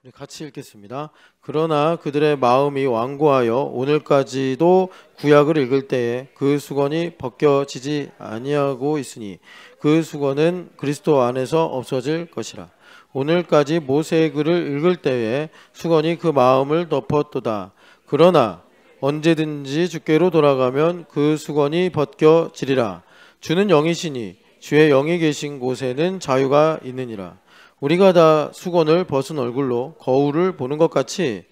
우리 같이 읽겠습니다. 그러나 그들의 마음이 완고하여 오늘까지도 구약을 읽을 때에 그 수건이 벗겨지지 아니하고 있으니 그 수건은 그리스도 안에서 없어질 것이라. 오늘까지 모세의 글을 읽을 때에 수건이 그 마음을 덮었도다. 그러나 언제든지 주께로 돌아가면 그 수건이 벗겨지리라. 주는 영이시니 주의 영이 계신 곳에는 자유가 있느니라. 우리가 다 수건을 벗은 얼굴로 거울을 보는 것 같이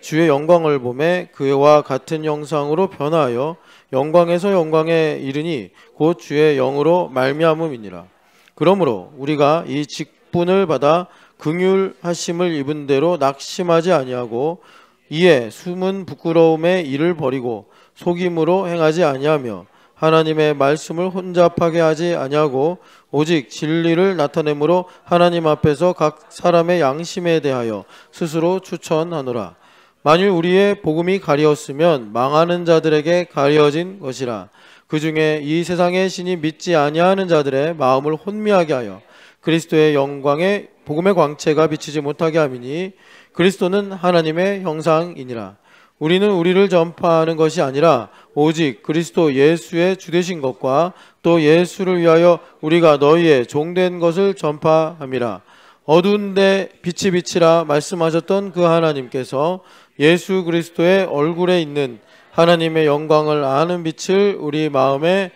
주의 영광을 보매 그와 같은 형상으로 변화하여 영광에서 영광에 이르니 곧 주의 영으로 말미암음이니라. 그러므로 우리가 이 직분을 받아 긍휼하심을 입은 대로 낙심하지 아니하고 이에 숨은 부끄러움의 일을 버리고 속임으로 행하지 아니하며 하나님의 말씀을 혼잡하게 하지 아니하고 오직 진리를 나타내므로 하나님 앞에서 각 사람의 양심에 대하여 스스로 추천하노라. 만일 우리의 복음이 가리었으면 망하는 자들에게 가려진 것이라. 그 중에 이 세상의 신이 믿지 아니하는 자들의 마음을 혼미하게 하여 그리스도의 영광에 복음의 광채가 비치지 못하게 함이니 그리스도는 하나님의 형상이니라. 우리는 우리를 전파하는 것이 아니라 오직 그리스도 예수의 주되신 것과 또 예수를 위하여 우리가 너희의 종된 것을 전파함이라. 어두운데 빛이 비치라 말씀하셨던 그 하나님께서 예수 그리스도의 얼굴에 있는 하나님의 영광을 아는 빛을 우리 마음에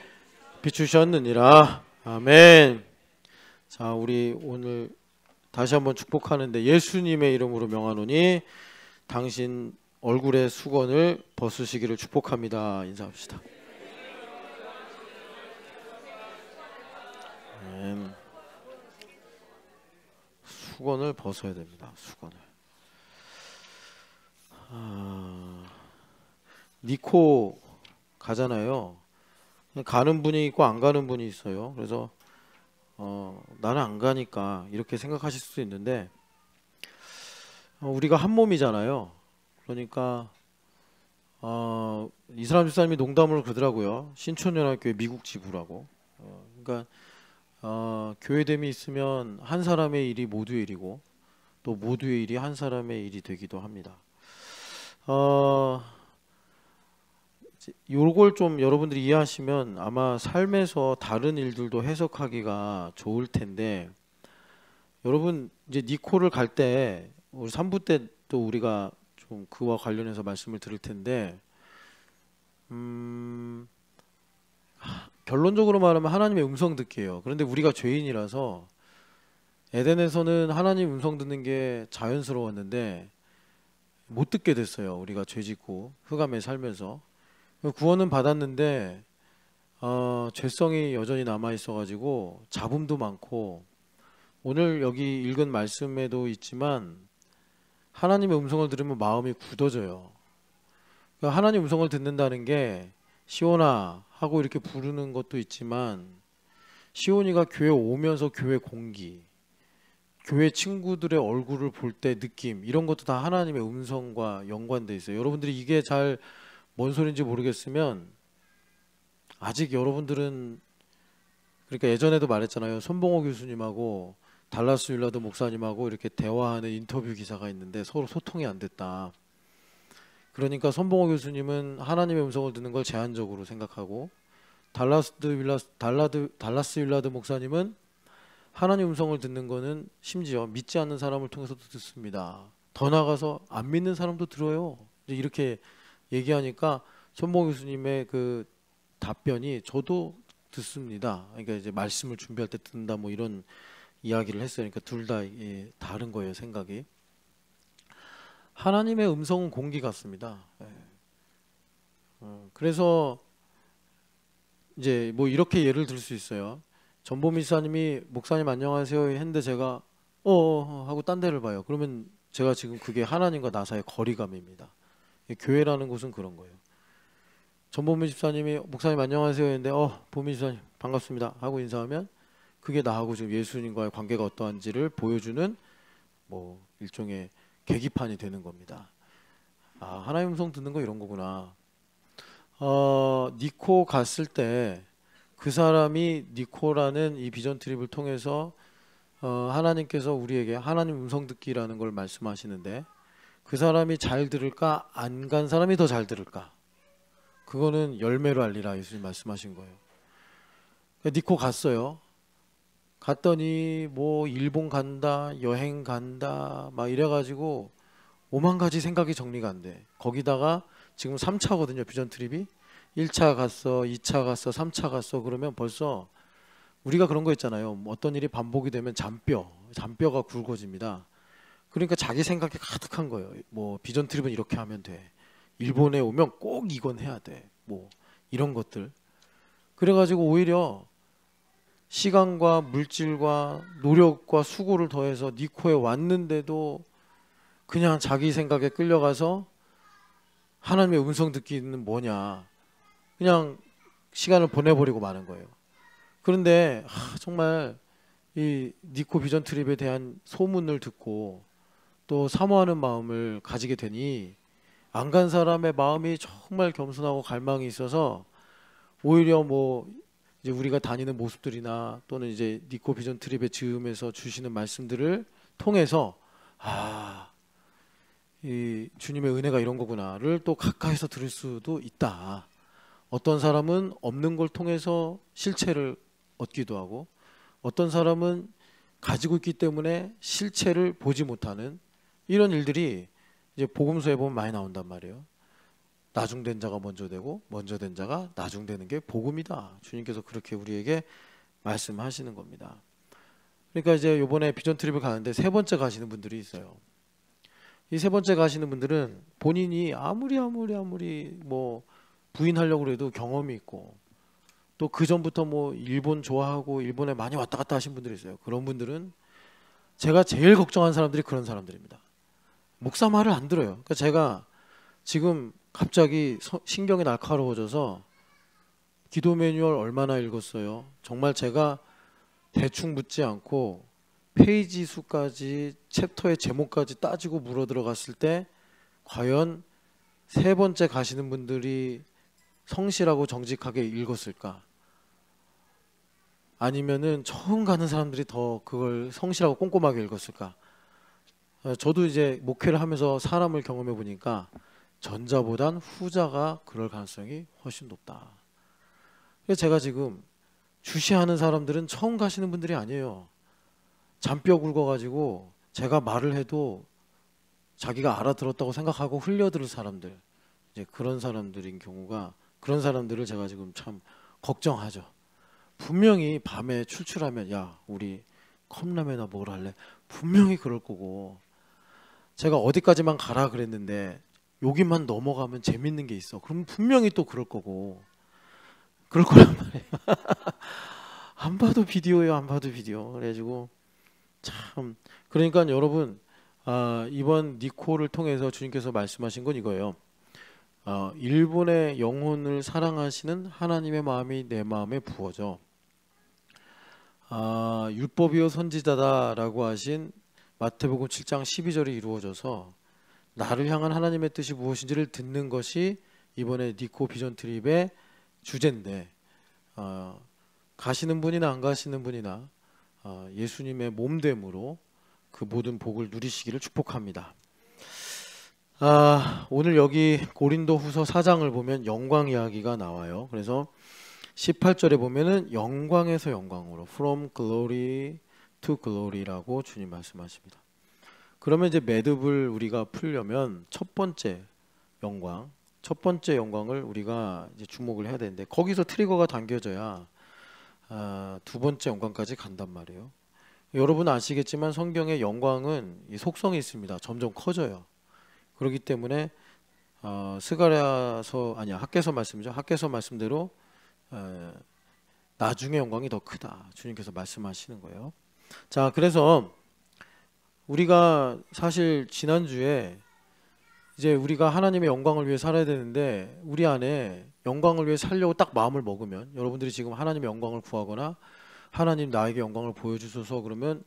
비추셨느니라. 아멘. 자, 우리 오늘 다시 한번 축복하는데 예수님의 이름으로 명하노니 당신 얼굴의 수건을 벗으시기를 축복합니다. 인사합시다. 수건을 벗어야 됩니다. 수건을. 니코 가잖아요. 가는 분이 있고 안 가는 분이 있어요. 그래서 나는 안 가니까 이렇게 생각하실 수도 있는데 우리가 한 몸이잖아요. 그러니까 이스라엘 집사님이 농담으로 그러더라고요. 신촌연합교회 미국 지부라고. 그러니까 교회됨이 있으면 한 사람의 일이 모두의 일이고 또 모두의 일이 한 사람의 일이 되기도 합니다. 요걸 좀 여러분들이 이해하시면 아마 삶에서 다른 일들도 해석하기가 좋을 텐데, 여러분 이제 니코를 갈 때 우리 3부 때 또 우리가 좀 그와 관련해서 말씀을 드릴 텐데, 결론적으로 말하면 하나님의 음성 듣기예요. 그런데 우리가 죄인이라서 에덴에서는 하나님 음성 듣는 게 자연스러웠는데 못 듣게 됐어요. 우리가 죄짓고 흑암에 살면서 구원은 받았는데 죄성이 여전히 남아 있어가지고 잡음도 많고, 오늘 여기 읽은 말씀에도 있지만 하나님의 음성을 들으면 마음이 굳어져요. 그러니까 하나님 음성을 듣는다는 게 시온아 하고 이렇게 부르는 것도 있지만, 시온이가 교회 오면서 교회 공기, 교회 친구들의 얼굴을 볼 때 느낌, 이런 것도 다 하나님의 음성과 연관돼 있어요. 여러분들이 이게 잘 뭔 소리인지 모르겠으면 아직 여러분들은, 그러니까 예전에도 말했잖아요. 손봉호 교수님하고 달라스 윌라드 목사님하고 이렇게 대화하는 인터뷰 기사가 있는데 서로 소통이 안 됐다. 그러니까 손봉호 교수님은 하나님의 음성을 듣는 걸 제한적으로 생각하고, 달라스 윌라드 목사님은 하나님 음성을 듣는 거는 심지어 믿지 않는 사람을 통해서도 듣습니다. 더 나아가서 안 믿는 사람도 들어요. 이제 이렇게 얘기하니까 손봉호 교수님의 그 답변이 저도 듣습니다. 그러니까 이제 말씀을 준비할 때 듣는다 뭐 이런 이야기를 했어요. 그러니까 둘 다 다른 거예요, 생각이. 하나님의 음성은 공기 같습니다. 그래서 이제 뭐 이렇게 예를 들 수 있어요. 전보미 사님이 목사님 안녕하세요 했는데 제가 하고 딴 데를 봐요. 그러면 제가 지금 그게 하나님과 나 사이의 거리감입니다. 교회라는 곳은 그런 거예요. 전보미 집사님이 목사님 안녕하세요 했는데 보미 집사님 반갑습니다 하고 인사하면 그게 나하고 지금 예수님과의 관계가 어떠한지를 보여주는 뭐 일종의 계기판이 되는 겁니다. 하나님 음성 듣는 거 이런 거구나. 니코 갔을 때 그 사람이 니코라는 이 비전 트립을 통해서 하나님께서 우리에게 하나님 음성 듣기라는 걸 말씀하시는데 그 사람이 잘 들을까 안 간 사람이 더 잘 들을까? 그거는 열매로 알리라 예수님 말씀하신 거예요. 니코 갔어요. 갔더니 뭐 일본 간다, 여행 간다 막 이래가지고 5만 가지 생각이 정리가 안 돼. 거기다가 지금 3차거든요 비전 트립이. 1차 갔어, 2차 갔어, 3차 갔어. 그러면 벌써 우리가 그런 거 있잖아요. 어떤 일이 반복이 되면 잔뼈가 굵어집니다. 그러니까 자기 생각이 가득한 거예요. 뭐 비전 트립은 이렇게 하면 돼. 일본에 오면 꼭 이건 해야 돼. 뭐 이런 것들. 그래가지고 오히려 시간과 물질과 노력과 수고를 더해서 니코에 왔는데도 그냥 자기 생각에 끌려가서 하나님의 음성 듣기는 뭐냐. 그냥 시간을 보내버리고 마는 거예요. 그런데 정말 이 니코 비전 트립에 대한 소문을 듣고 또 사모하는 마음을 가지게 되니 안 간 사람의 마음이 정말 겸손하고 갈망이 있어서 오히려 뭐 이제 우리가 다니는 모습들이나 또는 이제 니코 비전 트립의 즈음에서 주시는 말씀들을 통해서 이 주님의 은혜가 이런 거구나를 또 가까이서 들을 수도 있다. 어떤 사람은 없는 걸 통해서 실체를 얻기도 하고 어떤 사람은 가지고 있기 때문에 실체를 보지 못하는 이런 일들이 이제 복음서에 보면 많이 나온단 말이에요. 나중된 자가 먼저 되고 먼저 된 자가 나중되는 게 복음이다. 주님께서 그렇게 우리에게 말씀하시는 겁니다. 그러니까 이제 이번에 비전 트립을 가는데 세 번째 가시는 분들이 있어요. 이 세 번째 가시는 분들은 본인이 아무리 뭐 부인하려고 해도 경험이 있고 또 그 전부터 뭐 일본 좋아하고 일본에 많이 왔다 갔다 하신 분들이 있어요. 그런 분들은 제가 제일 걱정한 사람들이 그런 사람들입니다. 목사 말을 안 들어요. 그러니까 제가 지금 갑자기 신경이 날카로워져서 기도 매뉴얼 얼마나 읽었어요. 정말 제가 대충 묻지 않고 페이지 수까지 챕터의 제목까지 따지고 물어 들어갔을 때 과연 세 번째 가시는 분들이 성실하고 정직하게 읽었을까? 아니면은 처음 가는 사람들이 더 그걸 성실하고 꼼꼼하게 읽었을까? 저도 이제 목회를 하면서 사람을 경험해 보니까 전자보단 후자가 그럴 가능성이 훨씬 높다. 그래서 제가 지금 주시하는 사람들은 처음 가시는 분들이 아니에요. 잔뼈 굵어가지고 제가 말을 해도 자기가 알아들었다고 생각하고 흘려들을 사람들, 이제 그런 사람들인 경우가 그런 사람들을 제가 지금 참 걱정하죠. 분명히 밤에 출출하면 야 우리 컵라면이나 먹으러 할래? 분명히 그럴 거고 제가 어디까지만 가라 그랬는데 여기만 넘어가면 재밌는 게 있어. 그럼 분명히 또 그럴 거고 그럴 거란 말이에요. 안 봐도 비디오예요. 안 봐도 비디오. 그래가지고 참 그러니까 여러분 이번 니코를 통해서 주님께서 말씀하신 건 이거예요. 일본의 영혼을 사랑하시는 하나님의 마음이 내 마음에 부어져 율법이요 선지자다라고 하신 마태복음 7장 12절이 이루어져서 나를 향한 하나님의 뜻이 무엇인지를 듣는 것이 이번에 니코 비전 트립의 주제인데 가시는 분이나 안 가시는 분이나 예수님의 몸됨으로 그 모든 복을 누리시기를 축복합니다. 오늘 여기 고린도후서 4장을 보면 영광 이야기가 나와요. 그래서 18절에 보면은 영광에서 영광으로 From glory to glory라고 주님 말씀하십니다. 그러면 이제 매듭을 우리가 풀려면 첫 번째 영광을 우리가 이제 주목을 해야 되는데 거기서 트리거가 당겨져야 두 번째 영광까지 간단 말이에요. 여러분 아시겠지만 성경의 영광은 이 속성이 있습니다. 점점 커져요. 그렇기 때문에 학개서 말씀이죠. 학개서 말씀대로 나중에 영광이 더 크다. 주님께서 말씀하시는 거예요. 자, 그래서 우리가 사실 지난주에 이제 우리가 하나님의 영광을 위해 살아야 되는데 우리 안에 영광을 위해 살려고 딱 마음을 먹으면 여러분들이 지금 하나님의 영광을 구하거나 하나님 나에게 영광을 보여주소서 그러면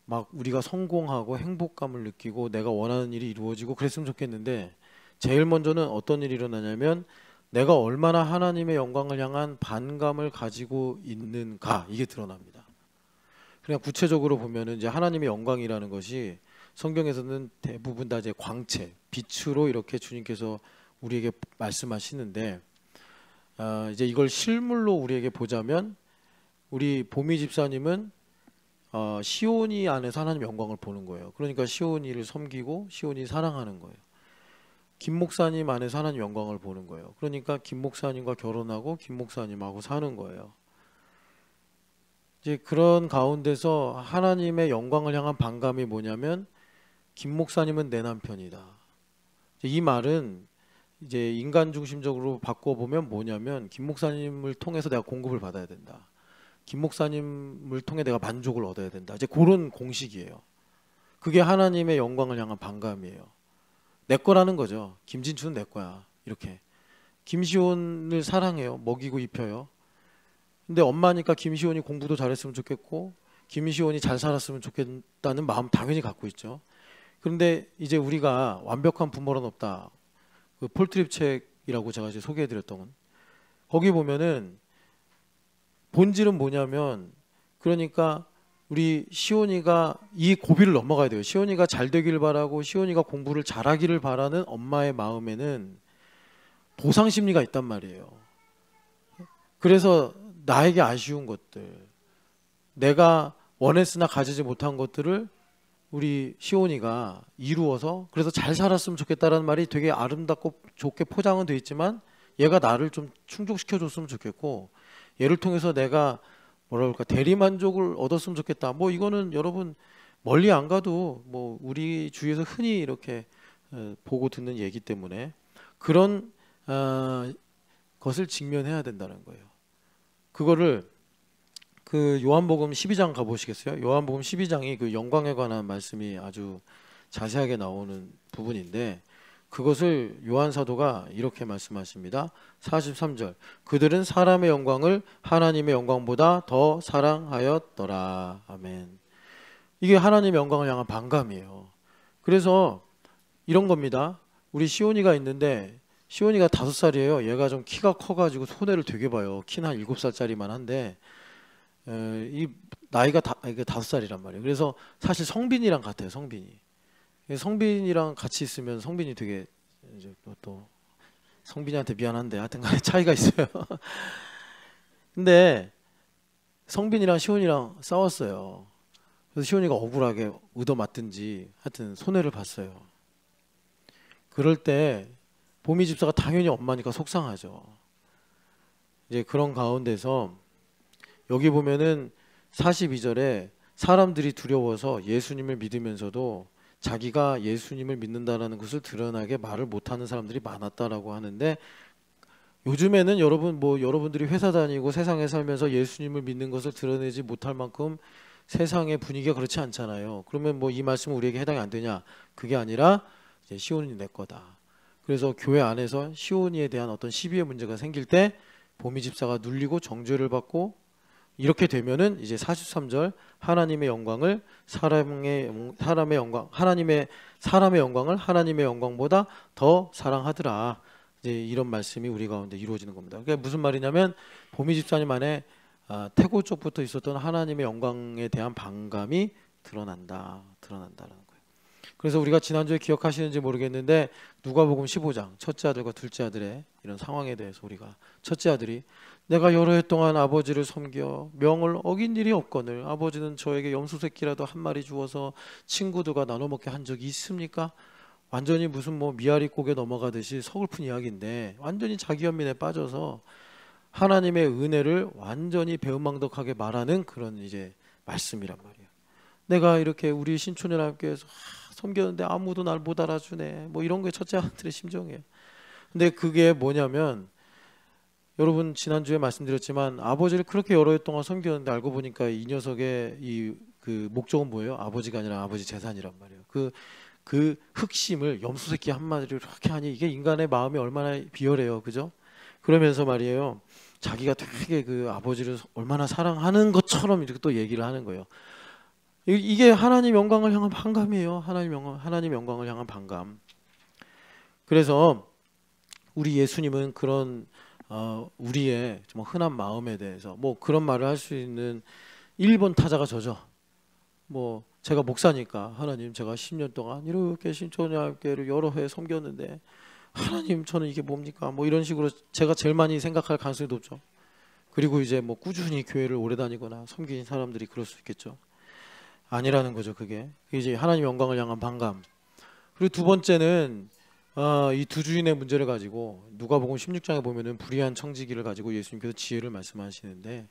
막 우리가 성공하고 행복감을 느끼고 내가 원하는 일이 이루어지고 그랬으면 좋겠는데 제일 먼저는 어떤 일이 일어나냐면 내가 얼마나 하나님의 영광을 향한 반감을 가지고 있는가 이게 드러납니다. 그냥 구체적으로 보면은 이제 하나님의 영광이라는 것이 성경에서는 대부분 다 이제 광채, 빛으로 이렇게 주님께서 우리에게 말씀하시는데, 이제 이걸 실물로 우리에게 보자면 우리 보미 집사님은 시온이 안에서 하나님의 영광을 보는 거예요. 그러니까 시온이를 섬기고 시온이 사랑하는 거예요. 김 목사님 안에서 하나님 영광을 보는 거예요. 그러니까 김 목사님과 결혼하고 김 목사님하고 사는 거예요. 이제 그런 가운데서 하나님의 영광을 향한 반감이 뭐냐면, 김 목사님은 내 남편이다. 이 말은 이제 인간 중심적으로 바꿔보면 뭐냐면, 김 목사님을 통해서 내가 공급을 받아야 된다. 김 목사님을 통해 내가 만족을 얻어야 된다. 이제 그런 공식이에요. 그게 하나님의 영광을 향한 반감이에요. 내 거라는 거죠. 김진추는 내 거야. 이렇게. 김시온을 사랑해요. 먹이고 입혀요. 근데 엄마니까 김시온이 공부도 잘했으면 좋겠고 김시온이 잘 살았으면 좋겠다는 마음 당연히 갖고 있죠. 그런데 이제 우리가 완벽한 부모는 없다. 그 폴트립 책이라고 제가 이제 소개해드렸던 건, 거기 보면은 본질은 뭐냐면, 그러니까 우리 시온이가 이 고비를 넘어가야 돼요. 시온이가 잘 되길 바라고 시온이가 공부를 잘하기를 바라는 엄마의 마음에는 보상 심리가 있단 말이에요. 그래서 나에게 아쉬운 것들, 내가 원했으나 가지지 못한 것들을 우리 시온이가 이루어서 그래서 잘 살았으면 좋겠다라는 말이 되게 아름답고 좋게 포장은 돼 있지만, 얘가 나를 좀 충족시켜 줬으면 좋겠고 얘를 통해서 내가 뭐라 그럴까, 대리만족을 얻었으면 좋겠다. 뭐 이거는 여러분 멀리 안 가도 뭐 우리 주위에서 흔히 이렇게 보고 듣는 얘기 때문에 그런 것을 직면해야 된다는 거예요. 그거를 그 요한복음 12장 가보시겠어요? 요한복음 12장이 그 영광에 관한 말씀이 아주 자세하게 나오는 부분인데, 그것을 요한 사도가 이렇게 말씀하십니다. 43절. 그들은 사람의 영광을 하나님의 영광보다 더 사랑하였더라. 아멘. 이게 하나님의 영광을 향한 반감이에요. 그래서 이런 겁니다. 우리 시온이가 있는데, 시온이가 5살이에요. 얘가 좀 키가 커가지고 손해를 되게 봐요. 키는 한 7살짜리만 한데 이 나이가 이게 5살이란 말이에요. 그래서 사실 성빈이랑 같아요. 성빈이랑 같이 있으면 성빈이 되게 이제 또 성빈이한테 미안한데 하여튼 간에 차이가 있어요. 근데 성빈이랑 시온이랑 싸웠어요. 그래서 시온이가 억울하게 얻어맞든지 하여튼 손해를 봤어요. 그럴 때 보미 집사가 당연히 엄마니까 속상하죠. 이제 그런 가운데서 여기 보면은 42절에 사람들이 두려워서 예수님을 믿으면서도 자기가 예수님을 믿는다라는 것을 드러나게 말을 못하는 사람들이 많았다라고 하는데, 요즘에는 여러분들이 회사 다니고 세상에 살면서 예수님을 믿는 것을 드러내지 못할 만큼 세상의 분위기가 그렇지 않잖아요. 그러면 뭐 이 말씀은 우리에게 해당이 안 되냐? 그게 아니라 이제 시온이 내 거다. 그래서 교회 안에서 시온이에 대한 어떤 시비의 문제가 생길 때 보미 집사가 눌리고 정죄를 받고, 이렇게 되면은 이제 43절 하나님의 영광을 사람의 영광을 하나님의 영광보다 더 사랑하더라. 이제 이런 말씀이 우리 가운데 이루어지는 겁니다. 그게 무슨 말이냐면, 보미 집사님 안에 태고 쪽부터 있었던 하나님의 영광에 대한 반감이 드러난다라는 거예요. 그래서 우리가 지난주에 기억하시는지 모르겠는데 누가복음 15장 첫째 아들과 둘째 아들의 이런 상황에 대해서, 우리가 첫째 아들이 내가 여러 해 동안 아버지를 섬겨 명을 어긴 일이 없거늘 아버지는 저에게 염소 새끼라도 한 마리 주어서 친구들과 나눠 먹게 한 적이 있습니까? 완전히 무슨 뭐 미아리 고개 넘어가듯이 서글픈 이야기인데, 완전히 자기 연민에 빠져서 하나님의 은혜를 완전히 배은망덕하게 말하는 그런 이제 말씀이란 말이에요. 내가 이렇게 우리 신촌이랑 함께해서 섬겼는데 아무도 날 못 알아주네. 뭐 이런 게 첫째 아들의 심정이에요. 근데 그게 뭐냐면, 여러분 지난주에 말씀드렸지만 아버지를 그렇게 여러 해 동안 섬겼는데 알고 보니까 이 녀석의 그 목적은 뭐예요? 아버지가 아니라 아버지 재산이란 말이에요. 그 흑심을 염소 새끼 한 마리를 이렇게 하니, 이게 인간의 마음이 얼마나 비열해요, 그죠? 그러면서 말이에요, 자기가 되게 그 아버지를 얼마나 사랑하는 것처럼 이렇게 또 얘기를 하는 거예요. 이게 하나님 영광을 향한 반감이에요. 하나님 영광을 향한 반감. 그래서 우리 예수님은 그런 우리의 좀 흔한 마음에 대해서 뭐 그런 말을 할 수 있는 1번 타자가 저죠. 뭐 제가 목사니까 하나님 제가 10년 동안 이렇게 신촌야교회를 여러 해 섬겼는데 하나님 저는 이게 뭡니까? 뭐 이런 식으로 제가 제일 많이 생각할 가능성이 높죠. 그리고 이제 뭐 꾸준히 교회를 오래 다니거나 섬긴 사람들이 그럴 수 있겠죠. 아니라는 거죠. 그게 이제 하나님 영광을 향한 반감. 그리고 두 번째는 이 두 주인의 문제를 가지고 누가복음 16장에 보면은 불의한 청지기를 가지고 예수님께서 지혜를 말씀하시는데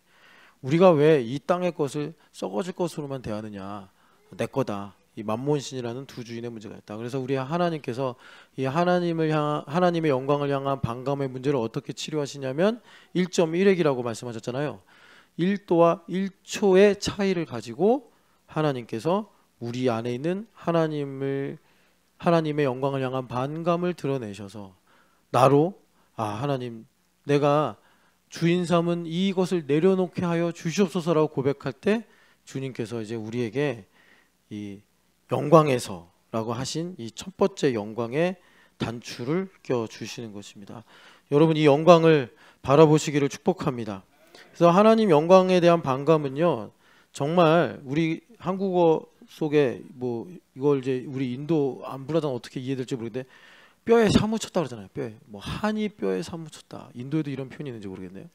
우리가 왜 이 땅의 것을 썩어질 것으로만 대하느냐, 내 거다. 이 만몬신이라는 두 주인의 문제가 있다. 그래서 우리 하나님께서 이 하나님의 영광을 향한 반감의 문제를 어떻게 치료하시냐면 1.1핵이라고 말씀하셨잖아요. 1도와 1초의 차이를 가지고 하나님께서 우리 안에 있는 하나님의 영광을 향한 반감을 드러내셔서 나로 하나님 내가 주인 삼은 이것을 내려놓게 하여 주시옵소서라고 고백할 때 주님께서 이제 우리에게 이 영광에서라고 하신 이 첫 번째 영광의 단추를 껴 주시는 것입니다. 여러분 이 영광을 바라보시기를 축복합니다. 그래서 하나님 영광에 대한 반감은요 정말 우리 한국어 속에 뭐 이걸 이제 우리 인도 안브라단 어떻게 이해될지 모르겠는데 뼈에 사무쳤다 그러잖아요. 뼈에 뭐 한이 뼈에 사무쳤다. 인도에도 이런 표현이 있는지 모르겠네요.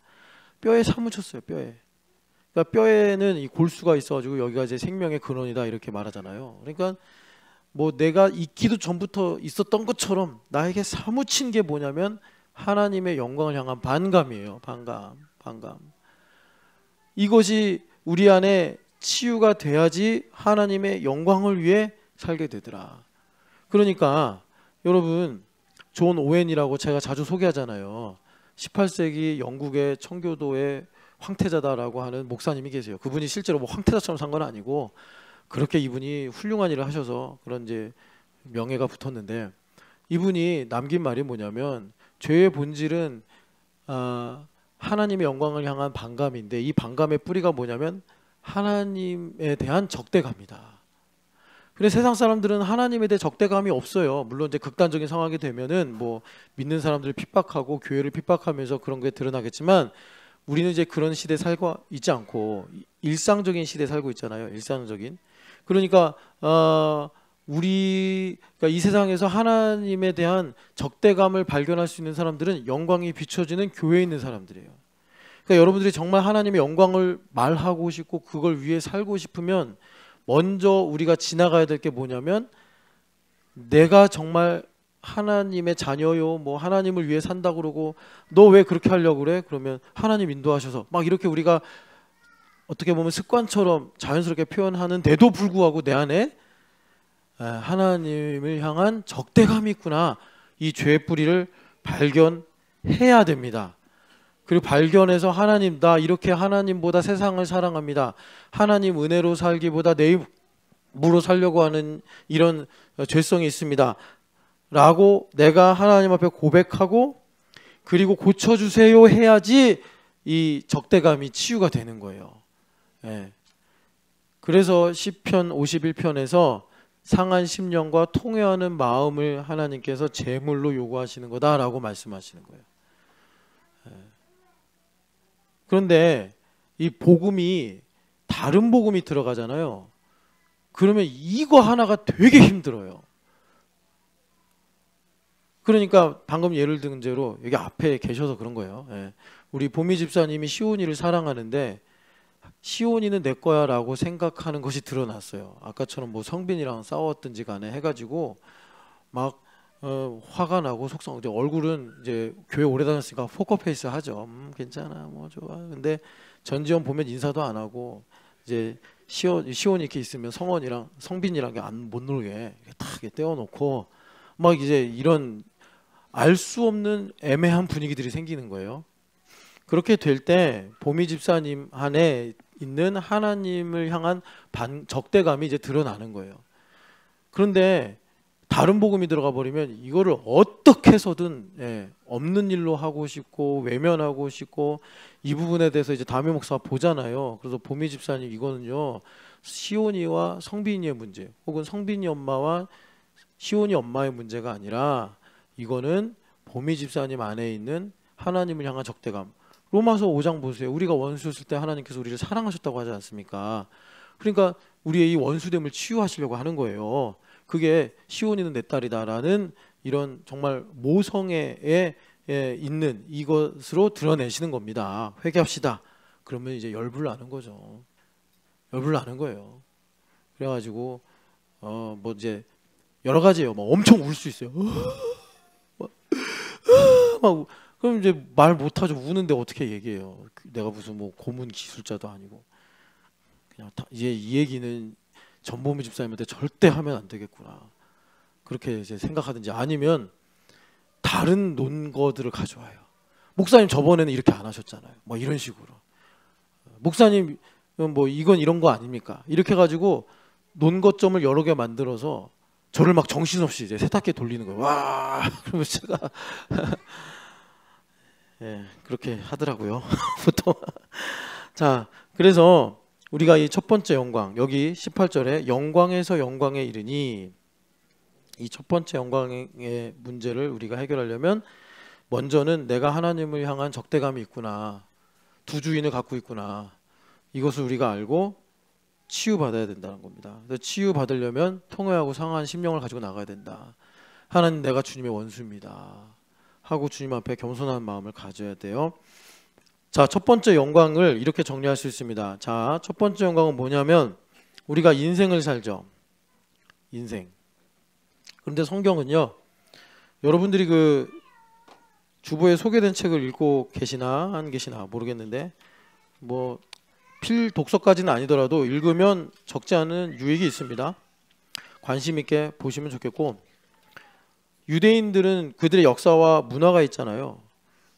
뼈에 사무쳤어요. 뼈에. 그러니까 뼈에는 이 골수가 있어가지고 여기가 이제 생명의 근원이다 이렇게 말하잖아요. 그러니까 뭐 내가 있기도 전부터 있었던 것처럼 나에게 사무친 게 뭐냐면 하나님의 영광을 향한 반감이에요. 반감. 이것이 우리 안에 치유가 돼야지 하나님의 영광을 위해 살게 되더라. 그러니까 여러분 존 오웬이라고 제가 자주 소개하잖아요. 18세기 영국의 청교도의 황태자다라고 하는 목사님이 계세요. 그분이 실제로 뭐 황태자처럼 산 건 아니고 그렇게 이분이 훌륭한 일을 하셔서 그런 이제 명예가 붙었는데 이분이 남긴 말이 뭐냐면 죄의 본질은 하나님의 영광을 향한 반감인데 이 반감의 뿌리가 뭐냐면 하나님에 대한 적대감이다. 그래 세상 사람들은 하나님에 대해 적대감이 없어요. 물론 이제 극단적인 상황이 되면은 뭐 믿는 사람들을 핍박하고 교회를 핍박하면서 그런 게 드러나겠지만 우리는 이제 그런 시대에 살고 있지 않고 일상적인 시대에 살고 있잖아요. 일상적인. 그러니까 그러니까 이 세상에서 하나님에 대한 적대감을 발견할 수 있는 사람들은 영광이 비춰지는 교회에 있는 사람들이에요. 그러니까 여러분들이 정말 하나님의 영광을 말하고 싶고 그걸 위해 살고 싶으면 먼저 우리가 지나가야 될 게 뭐냐면 내가 정말 하나님의 자녀요 뭐 하나님을 위해 산다 그러고 너 왜 그렇게 하려고 그래? 그러면 하나님 인도하셔서 막 이렇게 우리가 어떻게 보면 습관처럼 자연스럽게 표현하는데도 불구하고 내 안에 하나님을 향한 적대감이 있구나. 이 죄의 뿌리를 발견해야 됩니다. 그리고 발견해서 하나님 나 이렇게 하나님보다 세상을 사랑합니다. 하나님 은혜로 살기보다 내 입으로 살려고 하는 이런 죄성이 있습니다. 라고 내가 하나님 앞에 고백하고 그리고 고쳐주세요 해야지 이 적대감이 치유가 되는 거예요. 예. 그래서 시편 51편에서 상한 심령과 통회하는 마음을 하나님께서 제물로 요구하시는 거다라고 말씀하시는 거예요. 예. 그런데 이 복음이 다른 복음이 들어가잖아요. 그러면 이거 하나가 되게 힘들어요. 그러니까 방금 예를 든 대로 여기 앞에 계셔서 그런 거예요. 예. 우리 보미 집사님이 시온이를 사랑하는데 시온이는 내 거야 라고 생각하는 것이 드러났어요. 아까처럼 뭐 성빈이랑 싸웠든지 간에 해가지고 막 화가 나고 속상. 얼굴은 이제 교회 오래 다녔으니까 포커페이스 하죠. 괜찮아 뭐 좋아. 근데 전지현 보면 인사도 안 하고 이제 시온이 이렇게 있으면 성원이랑 성빈이랑 못 놀게 탁 떼어놓고 막 이제 이런 알 수 없는 애매한 분위기들이 생기는 거예요. 그렇게 될 때 보미 집사님 안에 있는 하나님을 향한 적대감이 이제 드러나는 거예요. 그런데 다른 복음이 들어가 버리면 이거를 어떻게 해서든 없는 일로 하고 싶고 외면하고 싶고 이 부분에 대해서 이제 담임 목사가 보잖아요. 그래서 보미 집사님 이거는요 시온이와 성빈이의 문제 혹은 성빈이 엄마와 시온이 엄마의 문제가 아니라 이거는 보미 집사님 안에 있는 하나님을 향한 적대감. 로마서 5장 보세요. 우리가 원수였을 때 하나님께서 우리를 사랑하셨다고 하지 않습니까? 그러니까 우리의 이 원수됨을 치유하시려고 하는 거예요. 그게 시온이는 내 딸이다라는 이런 정말 모성애에 있는 이것으로 드러내시는 겁니다. 회개합시다. 그러면 이제 열불나는 거죠. 열불나는 거예요. 그래가지고 뭐 이제 여러 가지예요. 뭐 엄청 울 수 있어요. 막 그럼 이제 말 못하죠. 우는데 어떻게 얘기해요? 내가 무슨 뭐 고문 기술자도 아니고. 그냥 이제 이 얘기는 전보미 집사님한테 절대 하면 안 되겠구나. 그렇게 이제 생각하든지 아니면 다른 논거들을 가져와요. 목사님 저번에는 이렇게 안 하셨잖아요. 뭐 이런 식으로. 목사님 뭐 이건 이런 거 아닙니까? 이렇게 가지고 논거점을 여러 개 만들어서 저를 막 정신없이 이제 세탁기에 돌리는 거예요. 와, 그러면 제가 예, 그렇게 하더라고요. 보통. 자, 그래서 우리가 이 첫 번째 영광, 여기 18절에 영광에서 영광에 이르니, 이 첫 번째 영광의 문제를 우리가 해결하려면 먼저는 내가 하나님을 향한 적대감이 있구나, 두 주인을 갖고 있구나, 이것을 우리가 알고 치유받아야 된다는 겁니다. 그래서 치유받으려면 통회하고 상한 심령을 가지고 나가야 된다. 하나님, 내가 주님의 원수입니다 하고 주님 앞에 겸손한 마음을 가져야 돼요. 자, 첫 번째 영광을 이렇게 정리할 수 있습니다. 자, 첫 번째 영광은 뭐냐면 우리가 인생을 살죠. 인생. 그런데 성경은요, 여러분들이 그 주보에 소개된 책을 읽고 계시나 안 계시나 모르겠는데, 뭐 필독서까지는 아니더라도 읽으면 적지 않은 유익이 있습니다. 관심 있게 보시면 좋겠고, 유대인들은 그들의 역사와 문화가 있잖아요.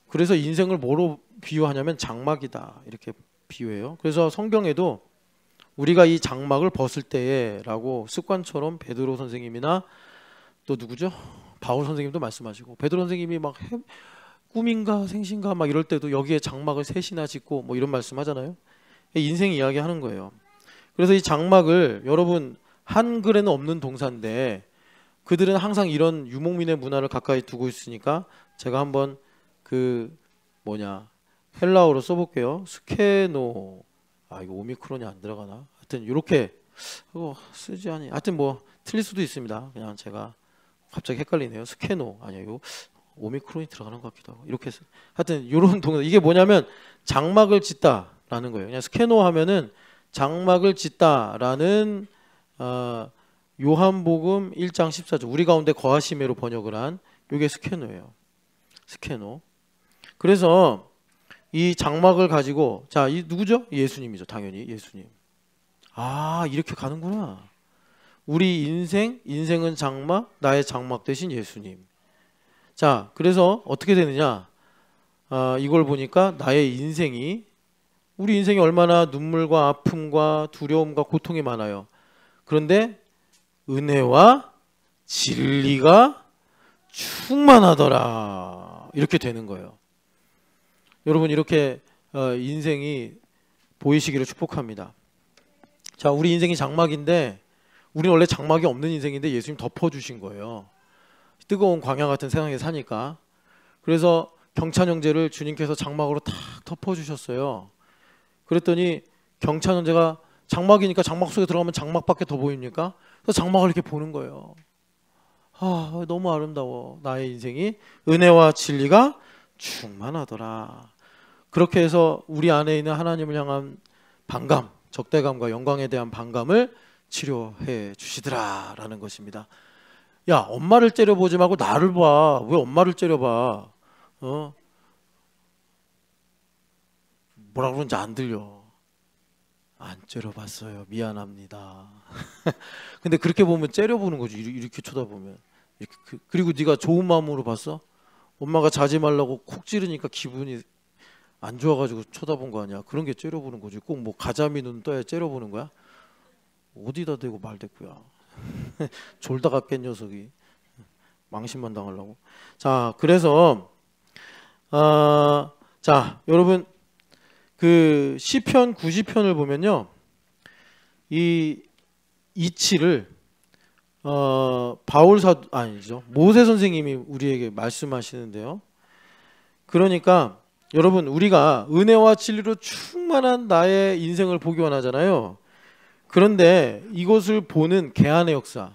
그래서 인생을 뭐로 비유하냐면 장막이다, 이렇게 비유해요. 그래서 성경에도 우리가 이 장막을 벗을 때에 라고 습관처럼 베드로 선생님이나 또 누구죠? 바울 선생님도 말씀하시고, 베드로 선생님이 막 꿈인가 생신가 막 이럴 때도 여기에 장막을 셋이나 짓고 뭐 이런 말씀 하잖아요. 인생 이야기 하는 거예요. 그래서 이 장막을, 여러분 한글에는 없는 동사인데 그들은 항상 이런 유목민의 문화를 가까이 두고 있으니까 제가 한번 그 헬라어로 써볼게요. 스케노. 이거 오미크론이 안 들어가나? 하여튼 이렇게 쓰지 않니? 하여튼 뭐 틀릴 수도 있습니다. 그냥 제가 갑자기 헷갈리네요. 스케노 아니요, 이거 오미크론이 들어가는 것 같기도 하고. 이렇게 하여튼 이런 동사, 이게 뭐냐면 장막을 짓다라는 거예요. 그냥 스케노 하면은 장막을 짓다라는 요한복음 1장 14절, 우리 가운데 거하시매로 번역을 한 이게 스케노예요. 스케노. 그래서 이 장막을 가지고, 자, 이 누구죠? 예수님이죠. 당연히 예수님. 이렇게 가는구나. 우리 인생은 장막, 나의 장막 대신 예수님. 자, 그래서 어떻게 되느냐? 이걸 보니까 나의 인생이, 우리 인생이 얼마나 눈물과 아픔과 두려움과 고통이 많아요. 그런데 은혜와 진리가 충만하더라, 이렇게 되는 거예요. 여러분, 이렇게 인생이 보이시기를 축복합니다. 자, 우리 인생이 장막인데, 우리는 원래 장막이 없는 인생인데 예수님 덮어주신 거예요. 뜨거운 광야 같은 세상에 사니까. 그래서 경찬 형제를 주님께서 장막으로 탁 덮어주셨어요. 그랬더니 경찬 형제가 장막이니까 장막 속에 들어가면 장막밖에 더 보입니까? 그래서 장막을 이렇게 보는 거예요. 너무 아름다워. 나의 인생이 은혜와 진리가 충만하더라. 그렇게 해서 우리 안에 있는 하나님을 향한 반감, 적대감과 영광에 대한 반감을 치료해 주시더라 라는 것입니다. 야, 엄마를 째려보지 말고 나를 봐. 왜 엄마를 째려봐? 뭐라 그러는지 안 들려. 안 째려봤어요. 미안합니다. 근데 그렇게 보면 째려보는 거지. 이렇게 쳐다보면. 그리고 네가 좋은 마음으로 봤어? 엄마가 자지 말라고 콕 찌르니까 기분이 안 좋아가지고 쳐다본 거 아니야. 그런 게 째려보는 거지. 꼭 뭐 가자미 눈 떠야 째려보는 거야? 어디다 대고 말대꾸야. 졸다가 깬 녀석이 망신만 당하려고. 자, 그래서 자, 여러분 그 시편 90편을 보면요, 이 이치를 바울 사도 아니죠, 모세 선생님이 우리에게 말씀하시는데요. 그러니까 여러분, 우리가 은혜와 진리로 충만한 나의 인생을 보기 원하잖아요. 그런데 이것을 보는 개안의 역사.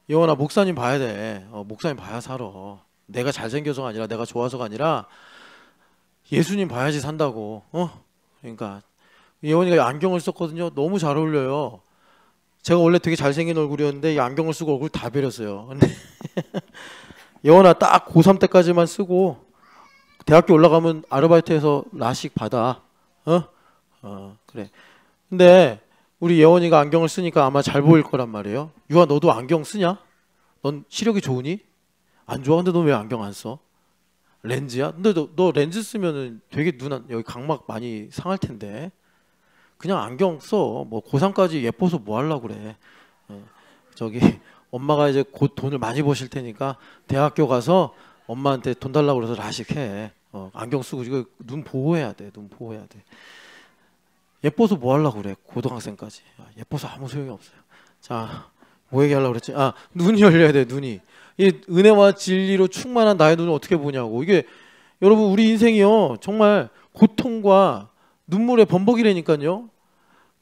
영원아, 목사님 봐야 돼. 목사님 봐야 살아. 내가 잘생겨서가 아니라, 내가 좋아서가 아니라 예수님 봐야지 산다고. 그러니까 예원이가 안경을 썼거든요. 너무 잘 어울려요. 제가 원래 되게 잘생긴 얼굴이었는데 이 안경을 쓰고 얼굴 다 베렸어요. 근데 예원아, 딱 고3 때까지만 쓰고 대학교 올라가면 아르바이트해서 라식 받아. 그래. 근데 우리 예원이가 안경을 쓰니까 아마 잘 보일 거란 말이에요. 유아, 너도 안경 쓰냐? 넌 시력이 좋으니? 안 좋아? 근데 너 왜 안경 안 써? 렌즈야? 근데 너 렌즈 쓰면은 되게 여기 각막 많이 상할 텐데. 그냥 안경 써. 뭐 고3까지 예뻐서 뭐 하려고 그래. 저기 엄마가 이제 곧 돈을 많이 버실 테니까 대학교 가서 엄마한테 돈 달라고 그래서 라식해. 안경 쓰고 이거 눈 보호해야 돼. 눈 보호해야 돼. 예뻐서 뭐 하려고 그래. 고등학생까지. 예뻐서 아무 소용이 없어요. 자, 뭐 얘기하려고 그랬지? 눈이 열려야 돼. 눈이. 이 은혜와 진리로 충만한 나의 눈을 어떻게 보냐고. 이게 여러분, 우리 인생이요 정말 고통과 눈물의 범벅이라니까요.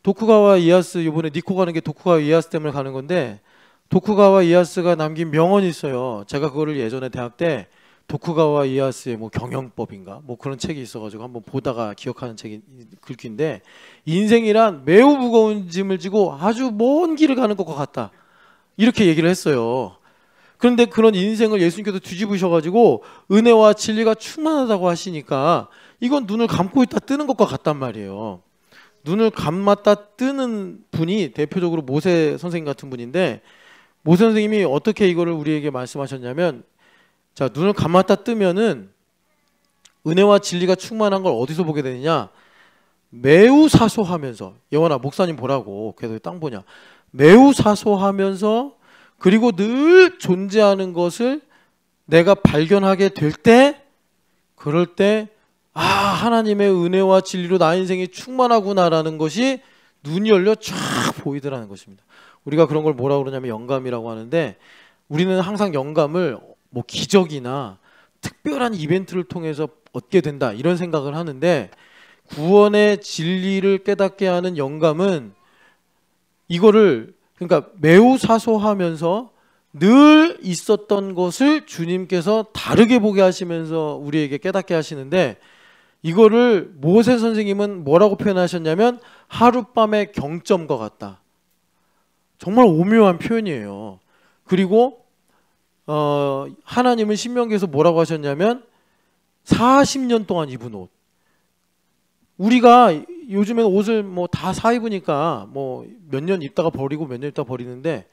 도쿠가와 이에야스, 이번에 니코 가는 게 도쿠가와 이에야스 때문에 가는 건데, 도쿠가와 이에야스가 남긴 명언이 있어요. 제가 그거를 예전에 대학 때 도쿠가와 이에야스의 뭐 경영법인가 뭐 그런 책이 있어가지고 한번 보다가 기억하는 책이 글귀인데, 인생이란 매우 무거운 짐을 지고 아주 먼 길을 가는 것과 같다, 이렇게 얘기를 했어요. 그런데 그런 인생을 예수님께서 뒤집으셔가지고 은혜와 진리가 충만하다고 하시니까 이건 눈을 감고 있다 뜨는 것과 같단 말이에요. 눈을 감았다 뜨는 분이 대표적으로 모세 선생님 같은 분인데, 모세 선생님이 어떻게 이거를 우리에게 말씀하셨냐면, 자, 눈을 감았다 뜨면은 은혜와 진리가 충만한 걸 어디서 보게 되느냐? 매우 사소하면서, 영원아 목사님 보라고 계속 땅 보냐? 매우 사소하면서 그리고 늘 존재하는 것을 내가 발견하게 될 때, 그럴 때 하나님의 은혜와 진리로 나 인생이 충만하구나라는 것이 눈이 열려 쫙 보이더라는 것입니다. 우리가 그런 걸 뭐라고 그러냐면 영감이라고 하는데, 우리는 항상 영감을 뭐 기적이나 특별한 이벤트를 통해서 얻게 된다 이런 생각을 하는데, 구원의 진리를 깨닫게 하는 영감은 이거를, 그러니까 매우 사소하면서 늘 있었던 것을 주님께서 다르게 보게 하시면서 우리에게 깨닫게 하시는데, 이거를 모세 선생님은 뭐라고 표현하셨냐면 하룻밤의 경점과 같다. 정말 오묘한 표현이에요. 그리고 하나님은 신명기에서 뭐라고 하셨냐면 40년 동안 입은 옷. 우리가 요즘엔 옷을 뭐 다 사 입으니까 뭐 몇 년 입다가 버리고 몇 년 입다가 버리는데,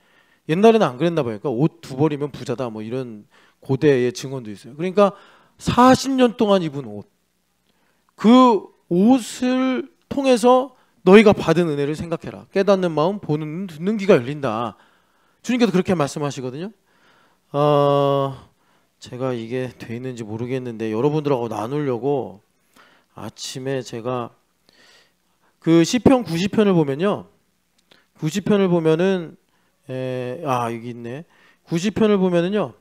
옛날에는 안 그랬나 봐요. 그러니까 옷 두 벌이면 부자다 뭐 이런 고대의 증언도 있어요. 그러니까 40년 동안 입은 옷, 그 옷을 통해서 너희가 받은 은혜를 생각해라. 깨닫는 마음, 보는 눈, 듣는 귀가 열린다. 주님께서 그렇게 말씀하시거든요. 제가 이게 돼 있는지 모르겠는데 여러분들하고 나누려고 아침에 제가 그 시편 90편을 보면요, 90편을 보면은 여기 있네. 90편을 보면은요,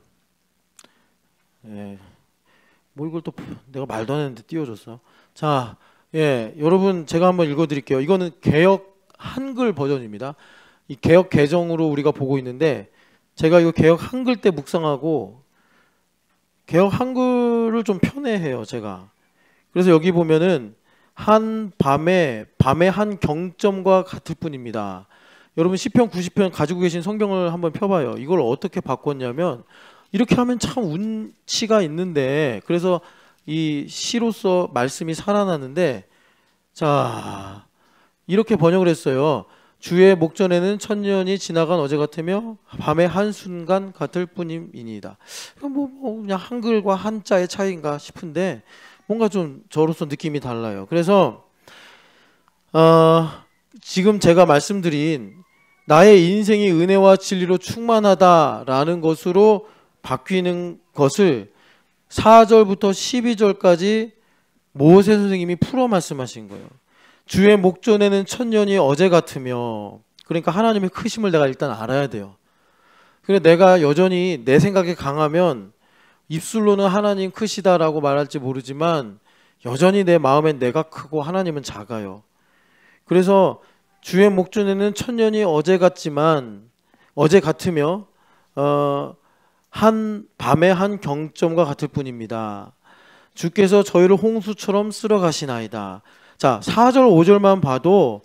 뭐 이걸 또 내가 말도 안 했는데 띄워줬어. 자, 여러분 제가 한번 읽어드릴게요. 이거는 개역 한글 버전입니다. 이 개역 개정으로 우리가 보고 있는데, 제가 이거 개역 한글 때 묵상하고 개역 한글을 좀 편애해요, 제가. 그래서 여기 보면은 한 밤의 한 경점과 같을 뿐입니다. 여러분 시편 90편 가지고 계신 성경을 한번 펴봐요. 이걸 어떻게 바꿨냐면, 이렇게 하면 참 운치가 있는데, 그래서 이 시로서 말씀이 살아나는데, 자, 이렇게 번역을 했어요. 주의 목전에는 천년이 지나간 어제 같으며 밤의 한순간 같을 뿐임이니이다. 뭐 그냥 한글과 한자의 차이인가 싶은데 뭔가 좀 저로서 느낌이 달라요. 그래서 지금 제가 말씀드린 나의 인생이 은혜와 진리로 충만하다라는 것으로 바뀌는 것을 4절부터 12절까지 모세 선생님이 풀어 말씀하신 거예요. 주의 목전에는 천년이 어제 같으며, 그러니까 하나님의 크심을 내가 일단 알아야 돼요. 그래, 내가 여전히 내 생각에 강하면 입술로는 하나님 크시다라고 말할지 모르지만 여전히 내 마음엔 내가 크고 하나님은 작아요. 그래서 주의 목전에는 천년이 어제 같으며 한 밤의 한 경점과 같을 뿐입니다. 주께서 저희를 홍수처럼 쓸어 가시나이다. 자, 4절 5절만 봐도